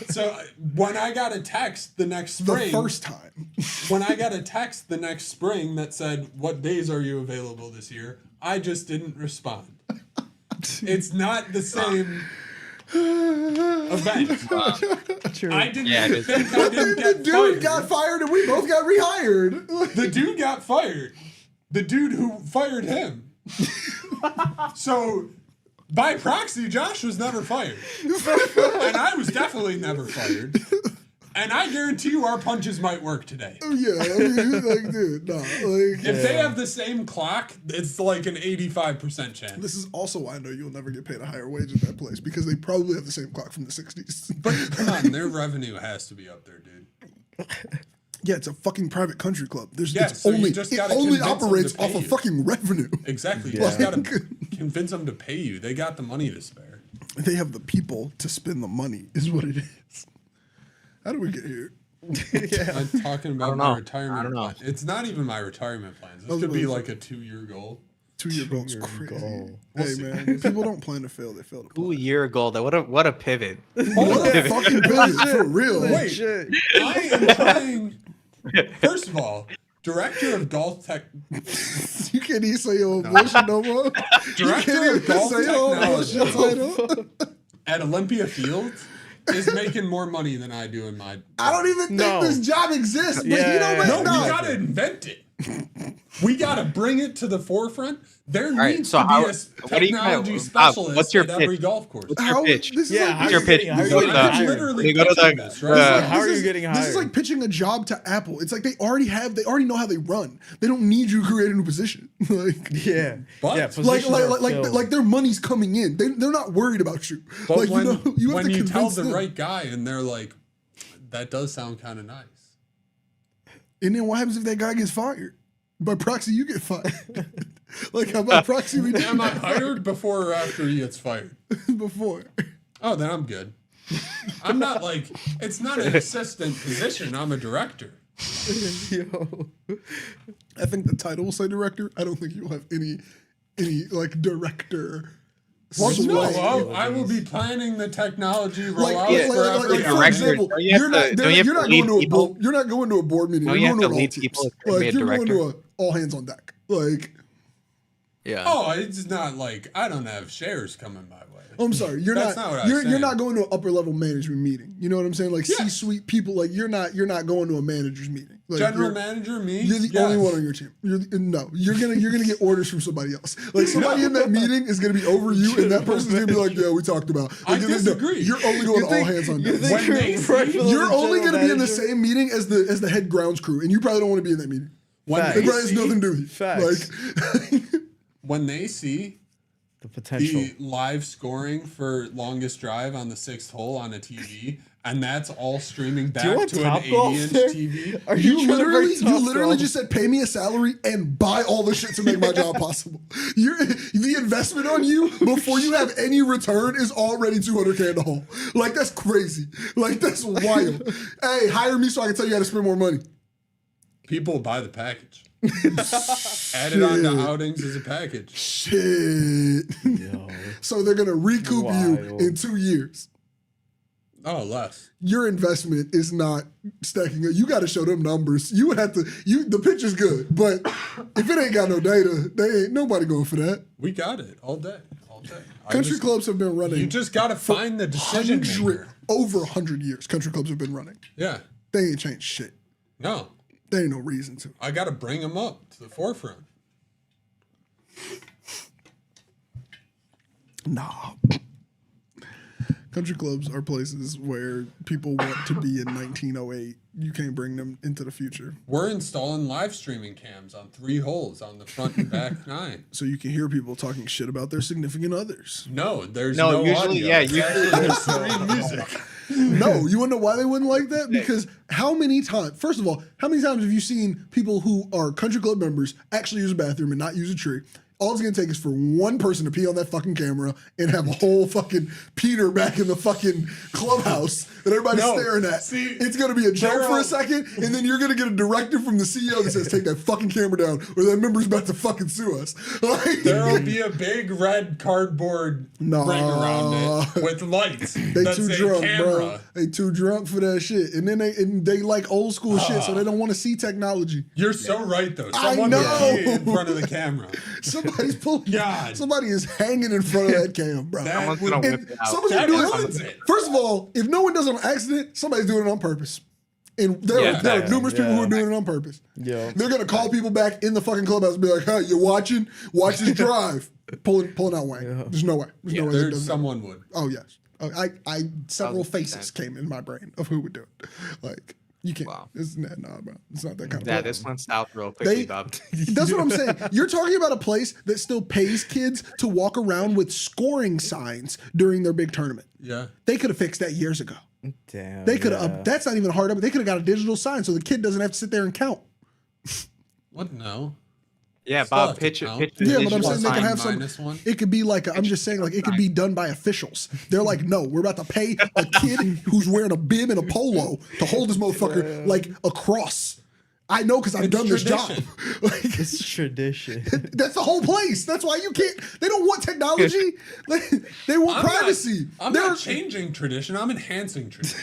So when I got a text the next the spring, first time. when I got a text the next spring that said, "What days are you available this year?" I just didn't respond. It's not the same event. True. I didn't think I didn't The get dude fired. got fired and we both got rehired. The dude got fired. The dude who fired him. So, by proxy, Josh was never fired. And I was definitely never fired. And I guarantee you our punches might work today. Yeah, I mean, like, dude, no. Like, If they have the same clock, it's like an 85% chance. this is also why I know you'll never get paid a higher wage at that place because they probably have the same clock from the 60s. But come on, their revenue has to be up there, dude. Yeah, it's a fucking private country club. Yeah, It's so you only just it gotta only convince them to operates pay off of you. fucking revenue. Exactly. You Yeah. just gotta convince them to pay you. They got the money to spare. They have the people to spend the money, is what it is. How did we get here? I'm talking about don't my know. retirement I don't know. plan. It's not even my retirement plans. This was could be gonna like a 2-year goal. 2-year goal's 2-year crazy. goal. Hey man, when people don't plan to fail, they fail to plan. 2 year goal. That what a pivot. What a fucking pivot, for real. Wait. Shit. I am trying. First of all, director of golf tech. You can't even say your own bullshit no more. You Director can't of even golf say your own technology. bullshit title. at Olympia Fields is making more money than I do in my. I don't even think this job exists. But you know what? No, we gotta invent it. We gotta bring it to the forefront. There needs to be a technology specialist at every golf course. What's your pitch? What's your pitch? How are you getting hired? This is like pitching a job to Apple. It's like they already know how they run. They don't need you to create a new position. Like their money's coming in. They're not worried about you. But like when you tell the them. right guy and they're like, that does sound kind of nice. And then what happens if that guy gets fired? By proxy, you get fired. Like, how by proxy we do? Am I hired before or after he gets fired? Before. Oh, then I'm good. I'm not like, it's not an assistant position. I'm a director. Yo. I think the title will say director. I don't think you'll have any like director. Well, no, I will be planning the technology rollout for example, you're not going to a board meeting. You're going to an all teams. Like, you're going to a all hands on deck. Like, yeah. Oh, it's not like I don't have shares coming my way. I'm sorry, you're not going to an upper level management meeting. You know what I'm saying? Like C-suite people. Like you're not going to a manager's meeting. Like, General manager, me. You're the only one on your team. You're gonna get orders from somebody else. Like somebody in that meeting is gonna be over you, and that person's gonna be like, "Yeah, we talked about." Like, I disagree. You're only going to all hands on deck. You're only gonna be in the same meeting as the head grounds crew, and you probably don't want to be in that meeting. It probably has nothing to do with you. Facts. Like, when they see the potential, the live scoring for longest drive on the 6th hole on a TV. And that's all streaming back to an 80-inch TV. Are you literally just said, pay me a salary and buy all the shit to make my job possible. The investment on you before you have any return is already $200K in the hole. Like, that's crazy. Like, that's wild. Hey, hire me so I can tell you how to spend more money. People buy the package. Add it on to outings as a package. Shit. Yo. So they're going to recoup you in 2 years. Oh, less. Your investment is not stacking up. You got to show them numbers. You would have to. The pitch is good, but if it ain't got no data, they ain't nobody going for that. We got it all day. Country clubs have been running. You just got to find the decision maker. Over 100 years, country clubs have been running. Yeah. They ain't changed shit. No. There ain't no reason to. I got to bring them up to the forefront. Nah. Country clubs are places where people want to be in 1908. You can't bring them into the future. We're installing live streaming cams on 3 holes on the front and back 9. So you can hear people talking shit about their significant others. No, there's no usually, audio. yeah, usually there's music. No, you want to know why they wouldn't like that? Because how many times, first of all, how many times have you seen people who are country club members actually use a bathroom and not use a tree? All it's going to take is for one person to pee on that fucking camera and have a whole fucking Peter back in the fucking clubhouse that everybody's staring at. See, it's going to be a joke for a second, and then you're going to get a directive from the CEO that says, take that fucking camera down or that member's about to fucking sue us. Like, there'll be a big red cardboard ring around it with lights. They too drunk, bro. They too drunk for that shit. And then they like old school shit, so they don't want to see technology. You're so right, though. Someone will pee in front of the camera. Somebody's pulling. God. Somebody is hanging in front of that cam, bro. First of all, if no one does it on accident, somebody's doing it on purpose. And there are numerous people who are doing it on purpose. Yeah. They're gonna call people back in the fucking clubhouse and be like, "Hey, you're watching? Watch this drive." Pulling out Wayne. Yeah. There's no way. There's someone would. Oh yes. Several faces came in my brain of who would do it. Like. You can't. Wow. It's not, bro. It's not that kind of. Yeah, this one stopped real quickly, Bob. That's what I'm saying. You're talking about a place that still pays kids to walk around with scoring signs during their big tournament. Yeah. They could have fixed that years ago. Damn. They could have. That's not even hard. They could have got a digital sign so the kid doesn't have to sit there and count. What? No. Yeah, Bob, pitch. Yeah, but I'm saying they can have some. It could be like I'm just saying, like it could be done by officials. They're like, no, we're about to pay a kid who's wearing a bib and a polo to hold this motherfucker like across I know because I've done this job. Like, It's tradition. that's the whole place. That's why you can't. They don't want technology. They want privacy. I'm not changing tradition. I'm enhancing tradition.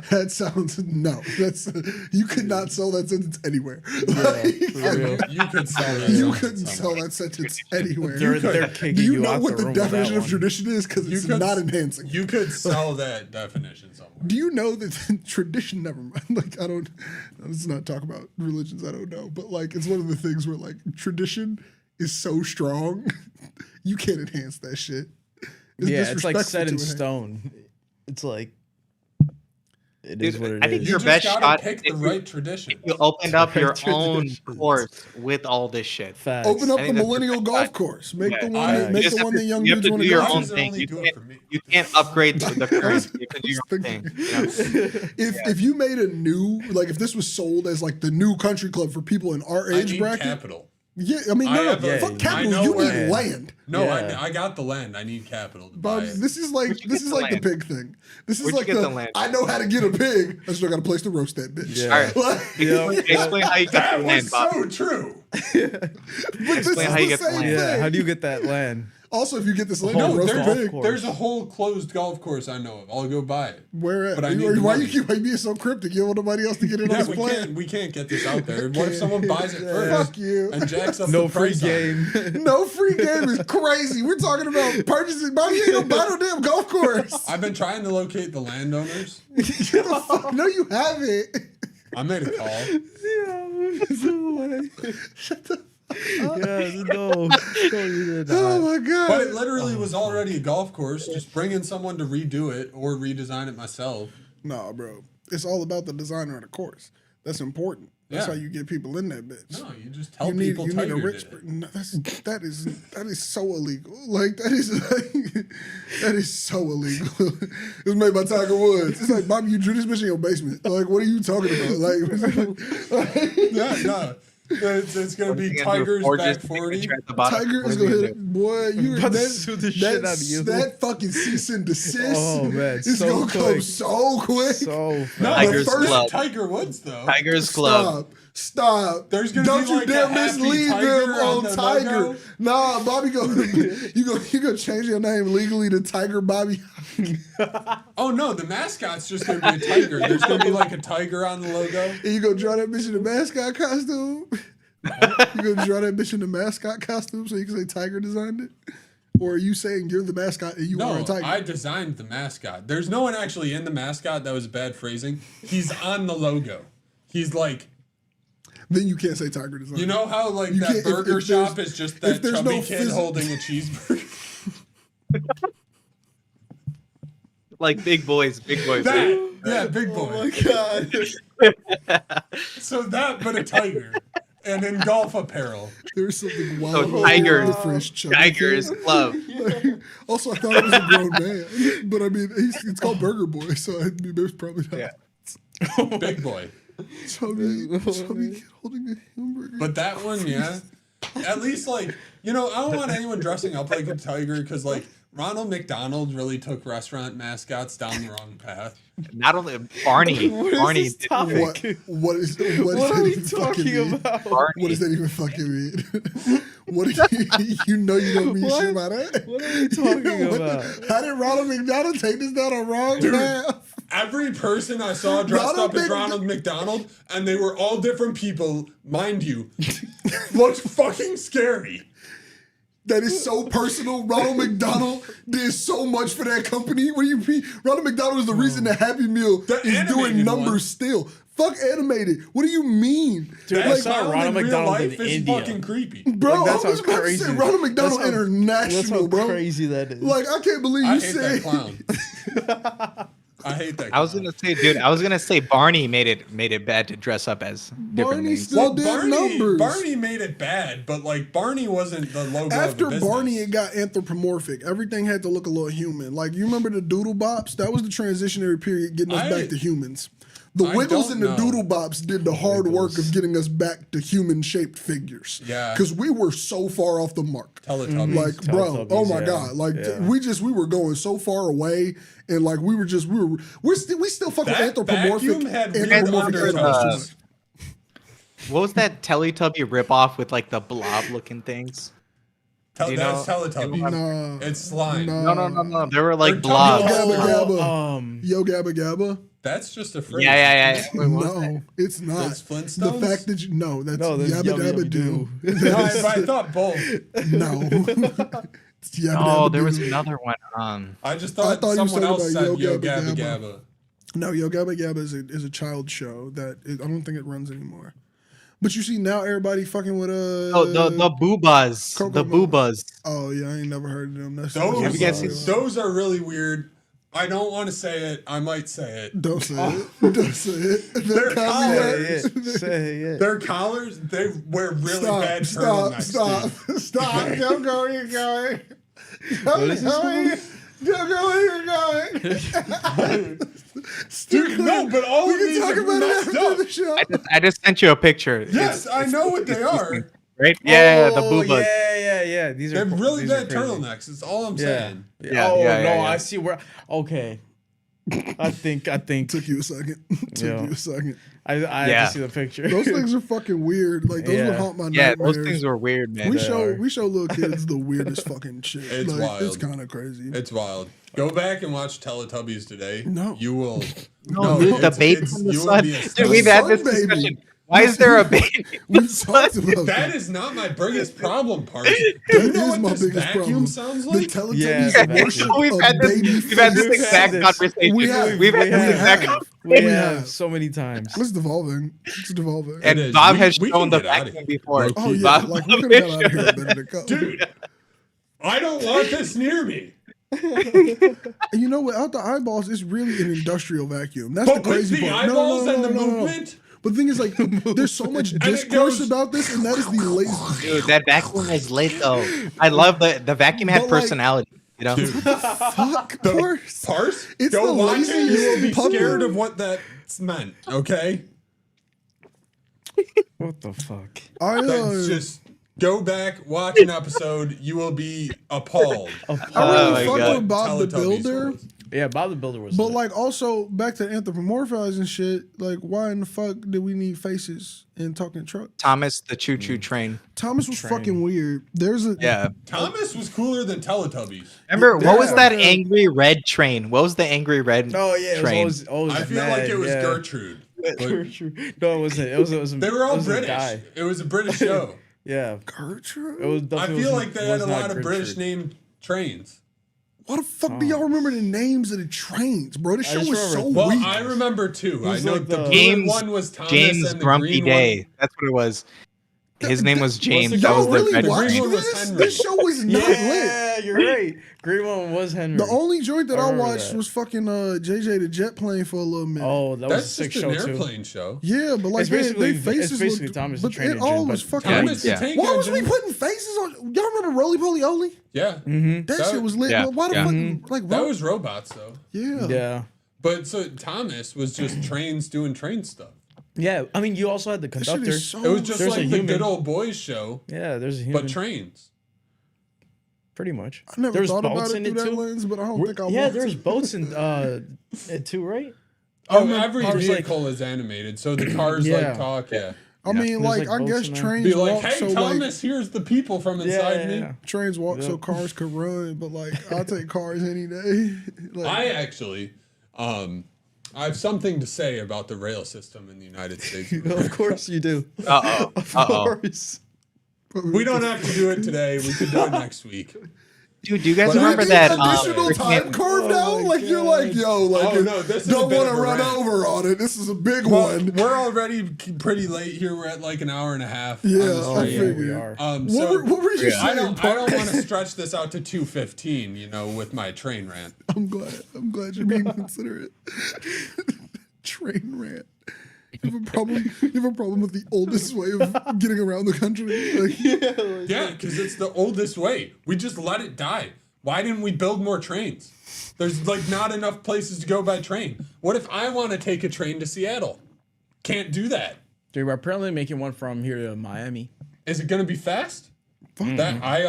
That sounds no. That's you could not sell that sentence anywhere. You could sell that. You couldn't sell that sentence anywhere. They're kicking Do you you know out what the the room definition with of that one. tradition is? Because it's not enhancing. You could sell that definition somewhere. Do you know that tradition? Never mind. Like I don't. Let's not talk about religions I don't know. But like it's one of the things where like tradition is so strong, you can't enhance that shit. It's like disrespectful set in to enhance. stone. It's like it Dude, is what it is. I think You your just best gotta shot pick if the right tradition. you opened up your Right own traditions. course with all this shit. Facts. Open up I the think that's millennial the golf best course. Make Yeah. the one. That, You make just the one have that to- young you have dudes to want do to your go. Why own does it thing. only You do it can't, for me? you can't upgrade the currency. You can do your own thinking. thing. You know? If you made a new like if this was sold as like the new country club for people in our I age need bracket. capital. Yeah, I mean, I no, have a- fuck I capital. know You where- need land. No, Yeah. I got the land. I need capital to Bob, buy it. this is like Where'd you this get is the like the land? pig thing. This is Where'd you like get the the land? I know how to get a pig. I still got a place to roast that bitch. Yeah. All right. Like, Explain how you get That the land, was Bob. so true. but this Explain is how you the get the same land. thing. Yeah, how do you get that land? Also, if you get this land, whole you roast a golf pig. course. There's a whole closed golf course I know of. I'll go buy it. Where at? But I need the Why money. you keep being so cryptic? You don't want nobody else to get in on Yeah, this we plan. can't get this out there. What if someone buys it first? Fuck you. And jacks up No the free price on it? game. No free game is crazy. We're talking about purchasing. Bobby, you ain't gonna buy no damn golf course. I've been trying to locate the landowners. Get the fuck. No, you haven't. I made a call. Yeah, no. You did Oh not. my god. But it literally was already a golf course. Just bring in someone to redo it or redesign it myself. Nah, bro. It's all about the designer of the course. That's important. That's Yeah. how you get people in that bitch. No, you just tell You need, people you need a Tiger rich. did it. No, that is so illegal. Like that is so illegal. It was made by Tiger Woods. It's like Bobby, you drew this bitch in your basement. Like, what are you talking about? Like, Yeah, no. It's gonna be You're gonna do Tiger's forges back to 40. signature at the bottom. Tiger What is are you gonna gonna hit do? it. Boy, you about to that, sue the shit out of you. That fucking cease and desist. Oh, man, it's so gonna come quick. so quick. So No, Tiger's the first Club. Tiger Woods though. Tiger's Club. Stop. There's gonna Don't be you like a dare happy mislead tiger them on on the Tiger. logo? Nah, Bobby you go change your name legally to Tiger Bobby. Oh no, the mascot's just gonna be a tiger. There's gonna be like a tiger on the logo. And you go draw that bitch in the mascot costume. You gonna draw that bitch in the mascot costume so you can say Tiger designed it? Or are you saying you're the mascot and you are No, a tiger? I designed the mascot. There's no one actually in the mascot. That was bad phrasing. He's on the logo. He's like, Then you can't say Tiger designed. you know how like You that can't- if burger there's- shop is just that there's chubby no kid holding a cheeseburger. Like big boys. That, yeah, big boy. Oh my god. So that, but a tiger, and in golf apparel. There's something wild. So about Tiger- the French chubby Tiger's kid. Club. Also, I thought it was a grown man, but I mean, it's called Burger Boy, so I mean, there's probably not. Yeah. Big boy. Chubby kid holding a hamburger. But that one, yeah. At least, like, you know, I don't want anyone dressing up like a tiger because, like, Ronald McDonald really took restaurant mascots down the wrong path. Not only Barney. What is Barney. this topic? What is What that are we even fucking talking mean? about? Barney. What does that even fucking mean? What do you know you don't mean What? shit about that? What are we talking about? How did Ronald McDonald take this down a wrong path? Every person I saw dressed Ronald up as Mc- Ronald McDonald, and they were all different people, mind you, looked fucking scary. That is so personal. Ronald McDonald did so much for that company. What do you mean? Ronald McDonald is the reason the Happy Meal The is doing animated numbers one. still. Fuck animated. What do you mean? Dude, I That saw clown Ronald in real McDonald in life is India. fucking creepy. Bro, Like, that's I was how about to crazy. say Ronald McDonald That's how International, bro. crazy that is. Like, I can't believe I you hate said. that clown. I hate that. I was gonna say, dude. I was gonna say Barney made it bad to dress up as different Barney things. still did numbers. Barney made it bad, but like Barney wasn't the logo After of the business. Barney, it got anthropomorphic. Everything had to look a little human. Like, you remember the Doodle Bops? That was the transitionary period getting us back to humans. The I Wiggles don't and the know. Doodle Bops did the hard work of getting us back to human-shaped figures. Yeah. Because we were so far off the mark. Teletubbies. Like, bro, Teletubbies, oh my yeah. God. Like, Yeah. we were going so far away. And like, we still fuck with that anthropomorphic. vacuum had weird anthropomorphic undertones. animals. What was that Teletubby ripoff with like the blob looking things? That's Teletubbies. No, it's slime. No. They were like blobs. Yo Gabba Gabba. That's just a phrase. Yeah. Wait, no, it's not. That's Flintstones? The fact that that's Yabba Dabba Doo. No, I thought both. No. No, there was another one. I just thought someone else said Yo Gabba Gabba. No, Yo Gabba Gabba is a child show that I don't think it runs anymore. But you see now everybody fucking with the boobas. The boobas. Oh yeah, I ain't never heard of them. Those are really weird. I don't want to say it. I might say it. Don't say it. Don't say it. Their collars. Say it. Their collars. They wear really bad turtlenecks. Stop! Don't go where you're going. Don't go where you're going. Dude, no, but all of these talk are about messed it up. after the show. I just sent you a picture. Yes, I know what they are. Right? Yeah, the boobas. Yeah. These They're are really these are bad crazy. turtlenecks. That's all I'm saying. Yeah, I see where. Okay. I think. Took you a second. I had to see the picture. Those things are fucking weird. Like those would haunt my nightmares. Yeah, those things were weird, man. We show little kids the weirdest fucking shit. It's wild. It's kind of crazy. It's wild. Go back and watch Teletubbies today. No. You will. No, the baby from the sun. Dude, we've had this baby. discussion. Why is there a baby? We talked about That is not my biggest problem, part. That You know is what my this biggest vacuum problem. sounds The like? Teletubbies worship we've a had baby this face. exact conversation. We have. We've had We this have. exact We conversation. have so many times. It's devolving. It's devolving. It is. And Bob has We shown can the get out of vacuum here. before. Oh yeah, Bob like we could have got out of here a minute ago. Dude, I don't want this near me. And you know, without the eyeballs, it's really an industrial vacuum. That's But the with crazy the part. eyeballs and the movement. But the thing is, like, there's so much it discourse goes- about this, and that is the lazy. Dude, that vacuum was lit though. I love the vacuum had But, like, personality. You know, Dude, Fuck, the Parse. parse? It's Go the watch it. You will be laziest puppy. scared of what that's meant. Okay, What the fuck? that's just go back, watch an episode. You will be appalled. I Oh my really fucked God. with Bob the Teletubbies Builder. was. Yeah, Bob the Builder was. But lit. like also back to anthropomorphizing shit, like why in the fuck did we need faces in talking truck? Thomas the Choo Choo Train. Thomas was fucking weird. There's a Yeah. Thomas was cooler than Teletubbies. Remember what was that Yeah. angry red train? What was the angry red oh yeah, train? it was always I feel mad, like it was yeah. Gertrude. But No, it wasn't. It was. they were all it was a British. guy. It was a British show. Yeah, Gertrude. it was. I definitely feel was- like they had was a not lot of British Gertrude. named trains. Why the fuck do y'all remember the names of the trains, bro? This I show just was so remember- Well, weak. I remember two. I was know like the the- blue James one was Thomas James and the Grumpy green Day. one. That's what it was. His name was James. the That was Y'all the really red watched green train. one was this? Henry. This show was not lit. Yeah, you're right. Green one was Henry. The only joint that I remember watched that. was fucking JJ the Jet Plane for a little minute. Oh, that was a That's sick just show an too. airplane show. Yeah, but like It's basically- they faces it's basically looked, Thomas the but Train it all Engine, was but fucking. Thomas the Yeah. Tank Why was we Engine. putting faces on? Y'all remember Roly Poly Oly? Yeah, That shit was lit. Yeah, But why the yeah. fuck? Like that was robots though. yeah. Yeah. But so Thomas was just trains doing train stuff. Yeah, I mean, you also had the That shit conductor. is so. It was just There's a like the human. good old boys show, Yeah, there's a human. but trains. Pretty much. I never There's thought about boats it in through it that too. lens, but I don't think I Yeah, want there's to. boats in it too, right? Oh, remember- every I was like- vehicle is animated, so the cars Yeah. like talk. Yeah, I mean, There's, like, like, I boats guess in there. trains be like, walk hey so Thomas, here's the people from inside me. trains walk so Yep. cars could run, but like I'll take cars any day. Like, I actually, I have something to say about the rail system in the United States. Of course you do. Uh-oh. Of Uh-oh. course. We don't have to do it today. We could do it next week. Dude, do you guys But remember With that? additional time carved out? Like you're like, yo, like Oh, no, this is don't a bit want of to a run rant. over on it. This is a big Well, one. we're already pretty late here. We're at like an hour and a half. Yeah, on the I stream. figured. we are. What were you I saying? don't want to stretch this out to 2:15. You know, with my train rant. I'm glad you're being considerate. Train rant. You have a problem with the oldest way of getting around the country? Like, Yeah, because it's the oldest way. We just let it die. Why didn't we build more trains? There's like not enough places to go by train. What if I want to take a train to Seattle? Can't do that. Dude, we're apparently making one from here to Miami. Is it going to be fast? That I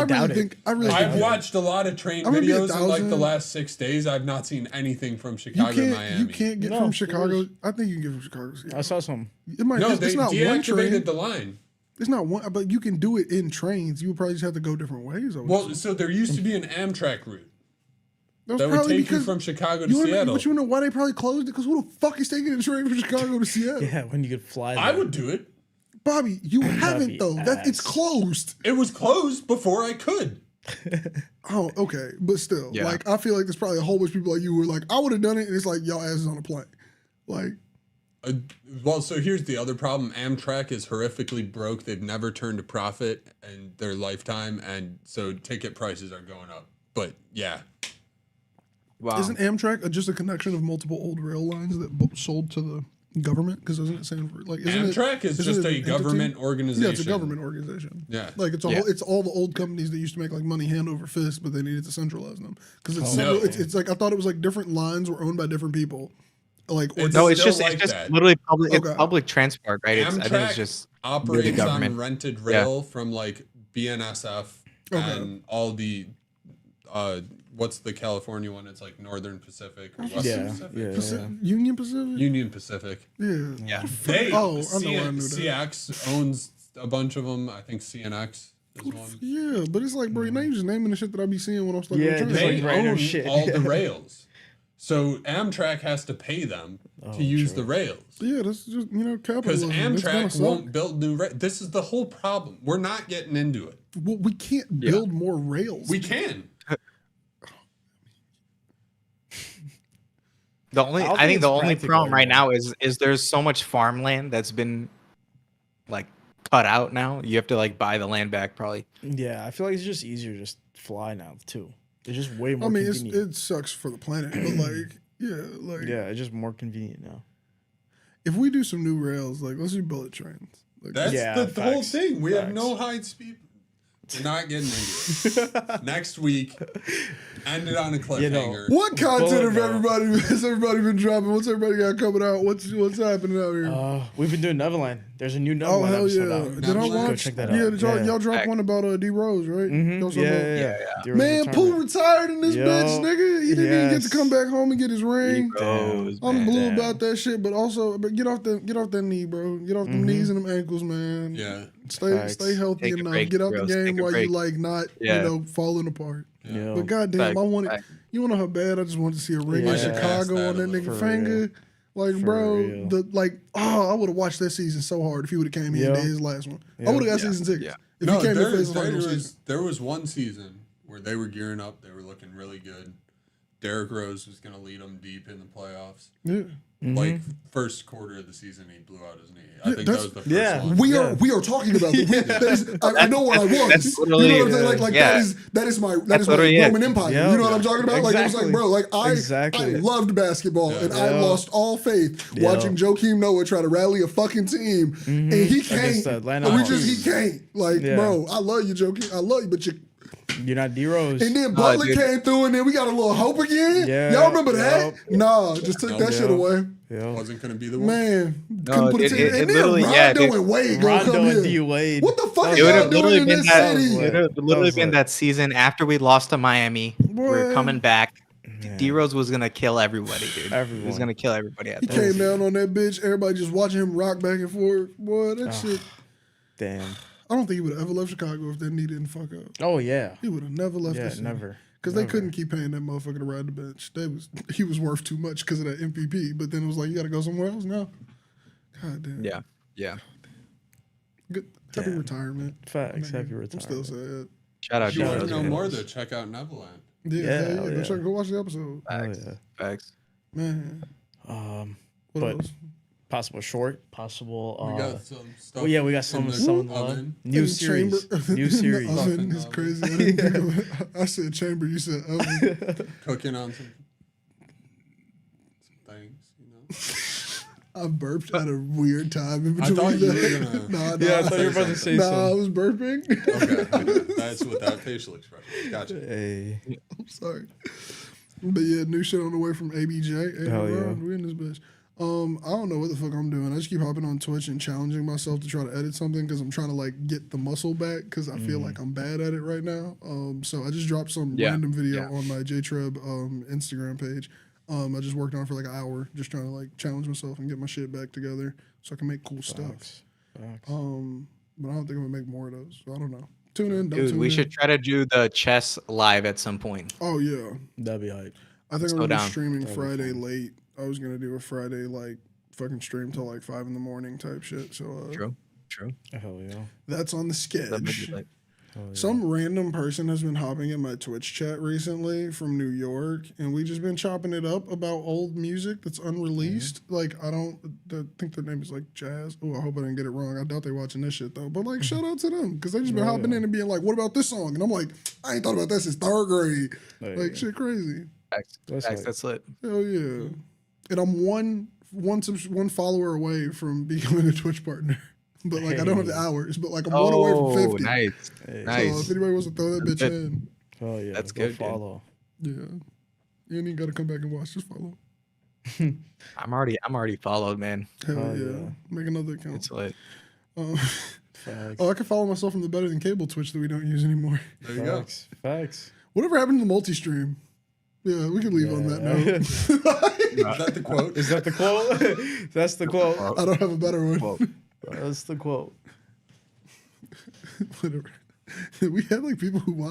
really think I've watched a lot of train videos in like the last 6 days. I've not seen anything from Chicago to Miami. You can't get from Chicago. I think you can get from Chicago to Seattle. I saw some. It might, no, it's they not one train. deactivated the line. It's not one, but you can do it in trains. You would probably just have to go different ways. Well, so there used to be an Amtrak route that would take you from Chicago to Seattle. But you know why they probably closed it? Because who the fuck is taking a train from Chicago to Seattle? Yeah, when you could fly there. I would do it. Bobby, you haven't though. It's closed. It was closed before I could. Oh, okay, but still, like I feel like there's probably a whole bunch of people like you who are like, I would have done it, and it's like y'all asses on a plane, like. Well, so here's the other problem. Amtrak is horrifically broke. They've never turned a profit in their lifetime, and so ticket prices are going up. But yeah. Wow. Isn't Amtrak just a connection of multiple old rail lines that sold to the government? Because doesn't it stand for like Amtrak is just a government organization. Yeah, it's a government organization. Yeah, like it's all the old companies that used to make like money hand over fist, but they needed to centralize them because it's like I thought it was like different lines were owned by different people. Like it's just literally public. It's public transport, right? Amtrak I think it's just operates on rented rail from like BNSF and all the what's the California one? It's like Northern Pacific or Western Pacific. Union Pacific. Union Pacific. Yeah. They CX owns a bunch of them. I think CNX is one. Yeah, but it's like, bro, now you just naming the shit that I be seeing when I'm stuck on the train. They own all the rails. So Amtrak has to pay them to use the rails. Yeah, that's just, capitalism. Because Amtrak won't build new rails. This is the whole problem. We're not getting into it. Well, we can't build more rails. We can. I think the only problem right now is there's so much farmland that's been like cut out now. You have to like buy the land back probably. Yeah, I feel like it's just easier to just fly now too. It's just way more convenient. It sucks for the planet, but it's just more convenient now. If we do some new rails, like let's do bullet trains. Like, that's the whole thing. We have no high speed. We're not getting into it. Next week, end it on a cliffhanger. What content has everybody been dropping? What's everybody got coming out? What's happening out here? We've been doing Nevaland. There's a new Nevaland episode out. Did I watch? Go check that out. Yeah, did y'all drop one about D Rose, right? Mm-hmm. Yeah. Man, Pooh retired in this bitch, nigga. He didn't even get to come back home and get his ring. I'm blue about that shit, but also, get off that knee, bro. Get off them knees and them ankles, man. Yeah. Stay healthy enough. Get out the game while you like not, falling apart. Yeah. But goddamn, I wanted. You wanna know how bad I just wanted to see a ring in Chicago on that nigga finger. Like, bro, I would have watched that season so hard if he would have came here and did his last one. I would have got season 6. Yeah. If he came here there was one season where they were gearing up. They were looking really good. Derrick Rose was going to lead them deep in the playoffs. Yeah. Like first quarter of the season, he blew out his knee. I think that was the first one. We are talking about that. I know where I was. You know what I'm saying? That is my Roman Empire. You know what I'm talking about? Like it was like, bro, like I loved basketball and I lost all faith watching Joakim Noah try to rally a fucking team and he can't. He can't. Like, bro, I love you, Joakim. I love you, but you're not D-Rose. And then Butler came through, and then we got a little hope again. Yeah, y'all remember that? Nah, just took that shit away. Yeah. Wasn't gonna be the one. Man, couldn't put it and then Rondo and Wade gonna come and here. D-Wade. What the fuck is y'all doing in this city? It would have literally been that season after we lost to Miami. We're coming back. D-Rose was gonna kill everybody, dude. He was gonna kill everybody. He came down on that bitch. Everybody just watching him rock back and forth. Boy, that shit. Damn. I don't think he would have ever left Chicago if that knee didn't fuck up. Oh yeah, he would have never left. Yeah, never. Because they couldn't keep paying that motherfucker to ride the bench. He was worth too much because of that MVP. But then it was like, you got to go somewhere else now. God damn. Yeah. Good. Happy retirement. Facts. Happy retirement. I'm still sad. Shout out. You want to know more? Though check out Nevaland. Yeah. Go watch the episode. Facts. Man. What else? Possible short, possible. We got some stuff. We got some new series. New series. Oven is crazy. I didn't think of it. I said chamber. You said oven. Cooking on some things, I burped at a weird time in between. I thought you were gonna. I thought you were about to say something. I was burping. Okay, that's what that facial expression was. Gotcha. Hey. I'm sorry. But yeah, new shit on the way from ABJ. We in this bitch. I don't know what the fuck I'm doing. I just keep hopping on Twitch and challenging myself to try to edit something because I'm trying to like get the muscle back because I feel like I'm bad at it right now. So I just dropped some random video on my J-Treb Instagram page. I just worked on it for like an hour, just trying to like challenge myself and get my shit back together so I can make cool stuff. But I don't think I'm gonna make more of those. So I don't know. Tune in, don't Dude, tune we in. should try to do the chess live at some point. Oh yeah, That'd be hype. I think I'm go gonna be down. streaming Friday late. I was gonna do a Friday like fucking stream till like 5 a.m. type shit. So True. Hell yeah. that's on the That might be sketch. lit. Some random person has been hopping in my Twitch chat recently from New York, and we just been chopping it up about old music that's unreleased. Like I think their name is like Jazz. Oh, I hope I didn't get it wrong. I doubt they watching this shit though. But like, shout out to them because they just been hopping in and being like, "What about this song?" And I'm like, "I ain't thought about that since 3rd grade." Like shit, crazy. That's lit. Hell yeah. And I'm one follower away from becoming a Twitch partner. But like I don't have the hours, but like I'm one away from 50. Nice. Nice. So if anybody wants to throw that bitch in, Oh yeah, That's go good, follow. yeah. You ain't even gotta come back and watch, just follow. I'm already followed, man. Hell yeah. Make another account. It's lit. I can follow myself from the Better Than Cable Twitch that we don't use anymore. There you go. Facts. Whatever happened to the multi-stream? Yeah, we can leave on that note. Is that the quote? Is that the quote? That's the quote. I don't have a better one. That's the quote. Whatever. We had like people who watch.